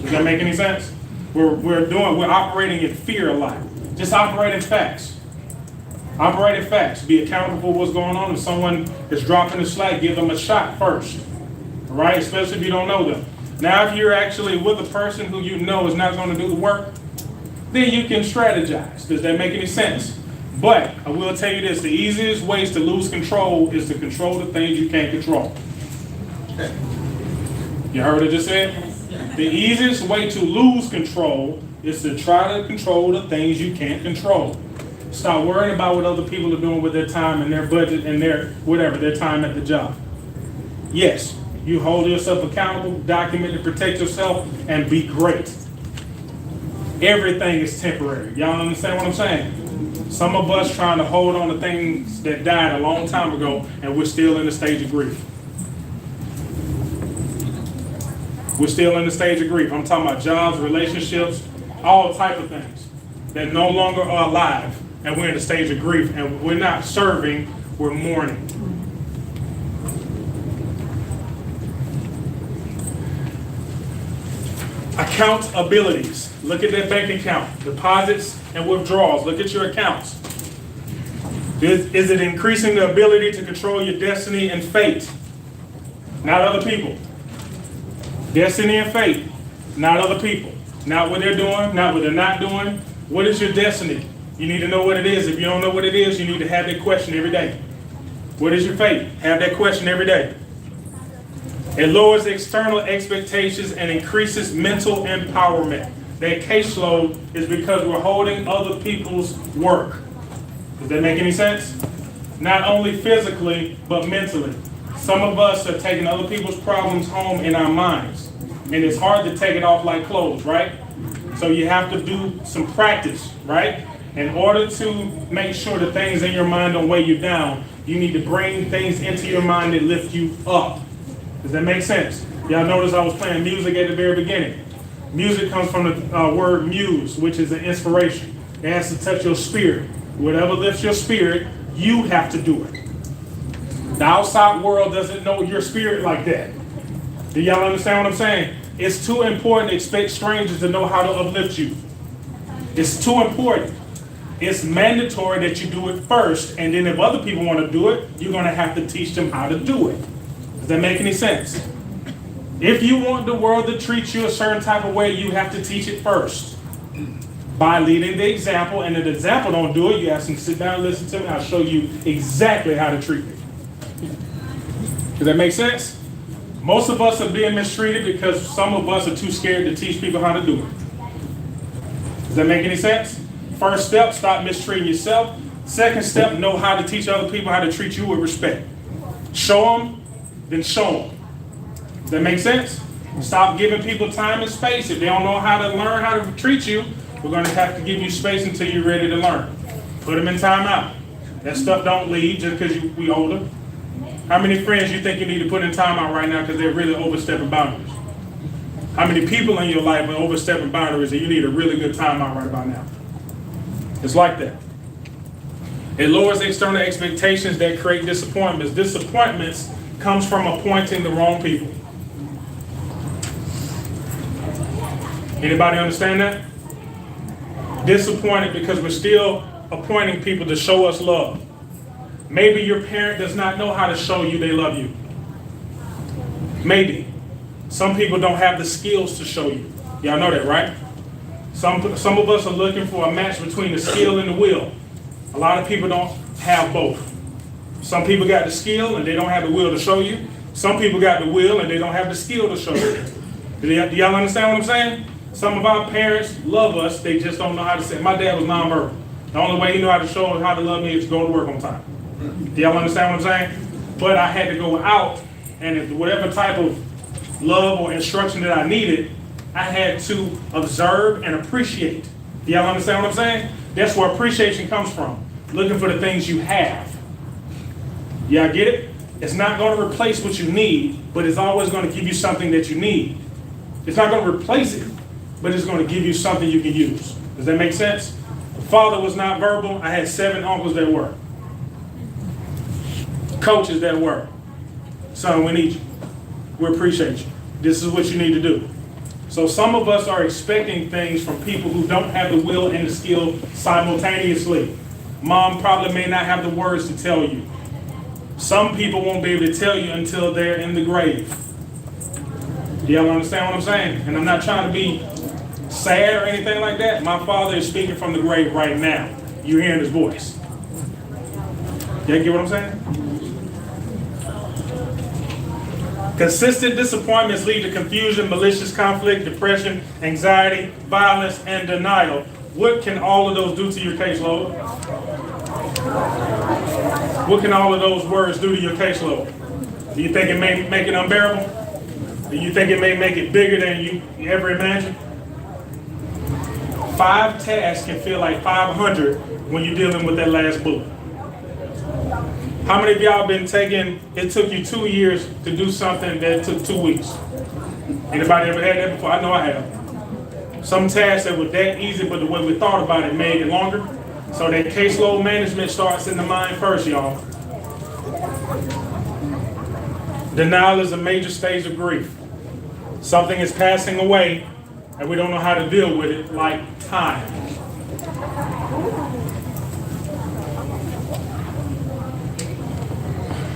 Does that make any sense? We're operating in fear a lot. Just operate in facts. Operate in facts. Be accountable for what's going on. If someone is dropping the slack, give them a shot first. All right? Especially if you don't know them. Now, if you're actually with a person who you know is not going to do the work, then you can strategize. Does that make any sense? But I will tell you this, the easiest ways to lose control is to control the things you can't control. You heard what I just said? The easiest way to lose control is to try to control the things you can't control. Stop worrying about what other people are doing with their time and their budget and their whatever, their time at the job. Yes, you hold yourself accountable, document and protect yourself, and be great. Everything is temporary. Y'all understand what I'm saying? Some of us trying to hold on to things that died a long time ago, and we're still in the stage of grief. We're still in the stage of grief. I'm talking about jobs, relationships, all type of things that no longer are alive, and we're in the stage of grief, and we're not serving, we're mourning. Accountabilities. Look at that bank account, deposits and withdrawals. Look at your accounts. Is it increasing the ability to control your destiny and fate? Not other people. Destiny and fate, not other people. Not what they're doing, not what they're not doing. What is your destiny? You need to know what it is. If you don't know what it is, you need to have that question every day. What is your fate? Have that question every day. It lowers external expectations and increases mental empowerment. That caseload is because we're holding other people's work. Does that make any sense? Not only physically, but mentally. Some of us are taking other people's problems home in our minds. And it's hard to take it off like clothes, right? So you have to do some practice, right? In order to make sure the things in your mind don't weigh you down, you need to bring things into your mind that lift you up. Does that make sense? Y'all notice I was playing music at the very beginning. Music comes from the word muse, which is an inspiration. It has to touch your spirit. Whatever lifts your spirit, you have to do it. The outside world doesn't know your spirit like that. Do y'all understand what I'm saying? It's too important to expect strangers to know how to uplift you. It's too important. It's mandatory that you do it first, and then if other people want to do it, you're going to have to teach them how to do it. Does that make any sense? If you want the world to treat you a certain type of way, you have to teach it first. By leading the example, and if the example don't do it, you ask them to sit down and listen to me, I'll show you exactly how to treat me. Does that make sense? Most of us are being mistreated because some of us are too scared to teach people how to do it. Does that make any sense? First step, stop mistreating yourself. Second step, know how to teach other people how to treat you with respect. Show them, then show them. Does that make sense? Stop giving people time and space. If they don't know how to learn how to treat you, we're going to have to give you space until you're ready to learn. Put them in time out. That stuff don't leave just because we older. How many friends you think you need to put in time out right now because they're really overstepping boundaries? How many people in your life are overstepping boundaries and you need a really good time out right about now? It's like that. It lowers external expectations that create disappointments. Disappointments comes from appointing the wrong people. Anybody understand that? Disappointed because we're still appointing people to show us love. Maybe your parent does not know how to show you they love you. Maybe. Some people don't have the skills to show you. Y'all know that, right? Some of us are looking for a match between the skill and the will. A lot of people don't have both. Some people got the skill and they don't have the will to show you. Some people got the will and they don't have the skill to show you. Do y'all understand what I'm saying? Some of our parents love us, they just don't know how to say it. My dad was nonverbal. The only way he knew how to show us how to love me is to go to work on time. Do y'all understand what I'm saying? But I had to go out, and if whatever type of love or instruction that I needed, I had to observe and appreciate. Do y'all understand what I'm saying? That's where appreciation comes from. Looking for the things you have. Y'all get it? It's not going to replace what you need, but it's always going to give you something that you need. It's not going to replace it, but it's going to give you something you can use. Does that make sense? The father was not verbal. I had 7 uncles that were. Coaches that were. Son, we need you. We appreciate you. This is what you need to do. So some of us are expecting things from people who don't have the will and the skill simultaneously. Mom probably may not have the words to tell you. Some people won't be able to tell you until they're in the grave. Do y'all understand what I'm saying? And I'm not trying to be sad or anything like that. My father is speaking from the grave right now. You're hearing his voice. Y'all get what I'm saying? Consistent disappointments lead to confusion, malicious conflict, depression, anxiety, violence, and denial. What can all of those do to your caseload? What can all of those words do to your caseload? Do you think it may make it unbearable? Do you think it may make it bigger than you ever imagined? 5 tasks can feel like 500 when you're dealing with that last bullet. How many of y'all been taking, it took you 2 years to do something that took 2 weeks? Anybody ever had that before? I know I have. Some tasks that were that easy, but the way we thought about it made it longer. So that caseload management starts in the mind first, y'all. Denial is a major stage of grief. Something is passing away and we don't know how to deal with it, like time.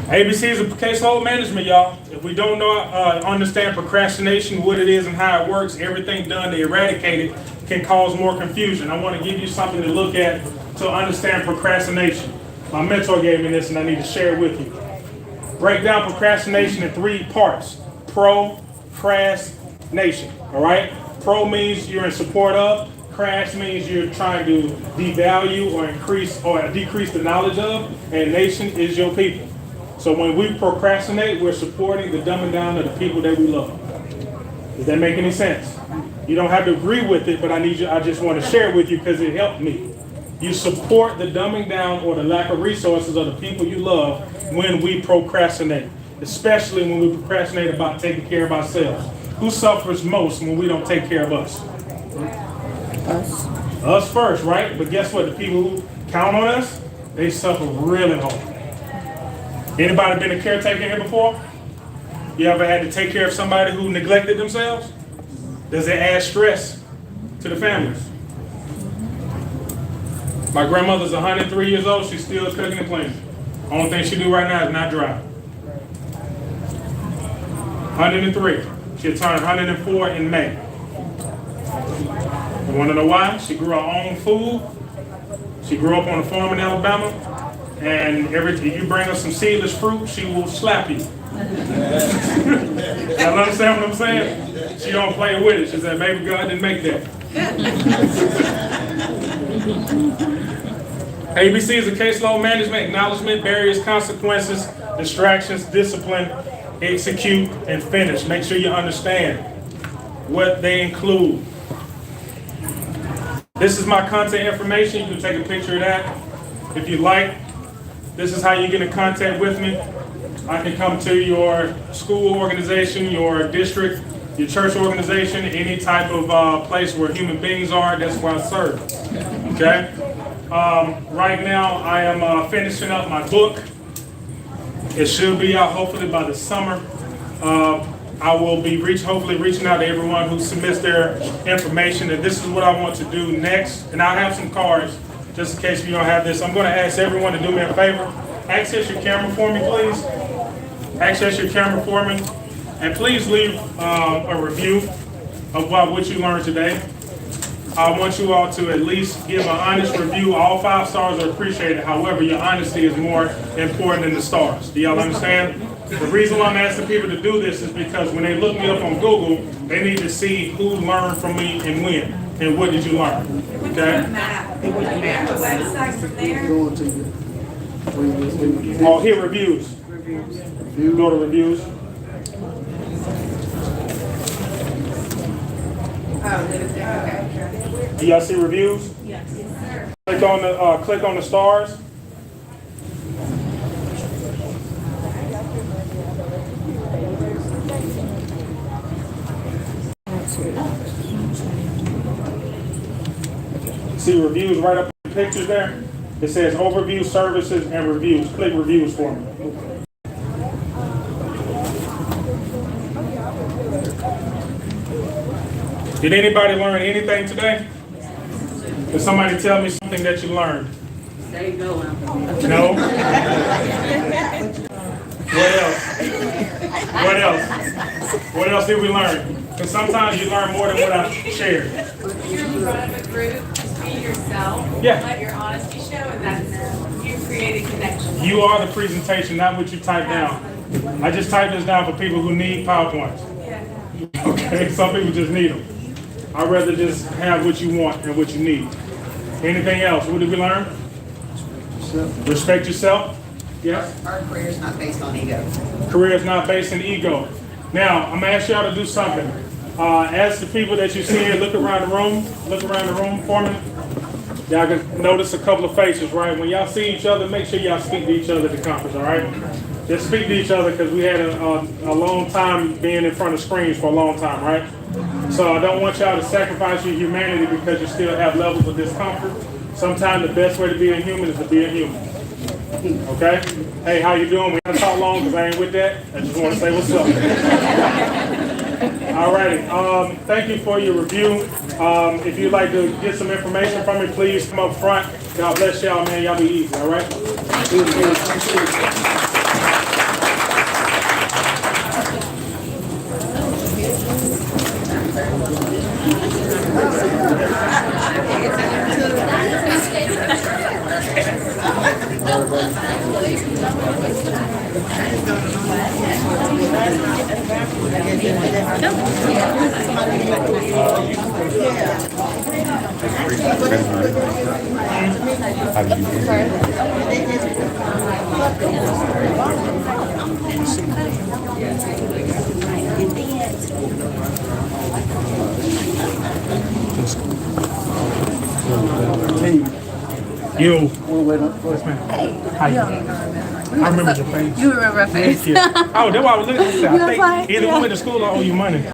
ABC is a caseload management, y'all. If we don't know, understand procrastination, what it is and how it works, everything done to eradicate it can cause more confusion. I want to give you something to look at to understand procrastination. My mentor gave me this and I need to share it with you. Break down procrastination in 3 parts. Procrastination, all right? Pro means you're in support of. Crash means you're trying to devalue or increase or decrease the knowledge of. And nation is your people. So when we procrastinate, we're supporting the dumbing down of the people that we love. Does that make any sense? You don't have to agree with it, but I just want to share it with you because it helped me. You support the dumbing down or the lack of resources of the people you love when we procrastinate, especially when we procrastinate about taking care of ourselves. Who suffers most when we don't take care of us? Us. Us first, right? But guess what? The people who count on us, they suffer really hard. Anybody been a caretaker here before? You ever had to take care of somebody who neglected themselves? Does it add stress to the families? My grandmother's 103 years old. She's still cooking and cleaning. Only thing she do right now is not drive. 103. She'll turn 104 in May. You want to know why? She grew her own food. She grew up on a farm in Alabama. And if you bring her some seedless fruit, she will slap you. Y'all understand what I'm saying? She don't play with it. She said, maybe God didn't make that. ABC is a caseload management, acknowledgement, barriers, consequences, distractions, discipline, execute, and finish. Make sure you understand what they include. This is my contact information. You can take a picture of that if you like. This is how you get in contact with me. I can come to your school organization, your district, your church organization, any type of place where human beings are. That's where I serve. Okay? Right now, I am finishing up my book. It should be out hopefully by the summer. I will be hopefully reaching out to everyone who submits their information, and this is what I want to do next. And I'll have some cards just in case you don't have this. I'm going to ask everyone to do me a favor. Access your camera for me, please. Access your camera for me. And please leave a review of what you learned today. I want you all to at least give an honest review. All 5 stars are appreciated. However, your honesty is more important than the stars. Do y'all understand? The reason why I'm asking people to do this is because when they look me up on Google, they need to see who learned from me and when. And what did you learn? Okay? Oh, here, reviews. Go to reviews. Do y'all see reviews? Yes. Click on the stars. See reviews right up in the pictures there? It says overview, services, and reviews. Click reviews for me. Did anybody learn anything today? Did somebody tell me something that you learned? No? What else? What else? What else did we learn? Because sometimes you learn more than what I shared. You're in front of a group, just be yourself. Yeah. Let your honesty show, and that's you create a connection. You are the presentation, not what you type down. I just typed this down for people who need PowerPoints. Okay, some people just need them. I'd rather just have what you want and what you need. Anything else? What did we learn? Respect yourself. Yes? Our career is not based on ego. Career is not based in ego. Now, I'm gonna ask y'all to do something. As the people that you see here, look around the room for me. Y'all can notice a couple of faces, right? When y'all see each other, make sure y'all speak to each other at the conference, all right? Just speak to each other because we had a long time being in front of screens for a long time, right? So I don't want y'all to sacrifice your humanity because you still have levels of discomfort. Sometimes the best way to be a human is to be a human. Okay? Hey, how you doing? We haven't talked long because I ain't with that. I just want to say what's up. All righty. Thank you for your review. If you'd like to get some information from me, please come up front. God bless y'all, man. Y'all be easy, all right? You. How you doing? I remember your face. You remember my face? Thank you. Oh, that's why I was looking at you. I think either we went to school or owe you money.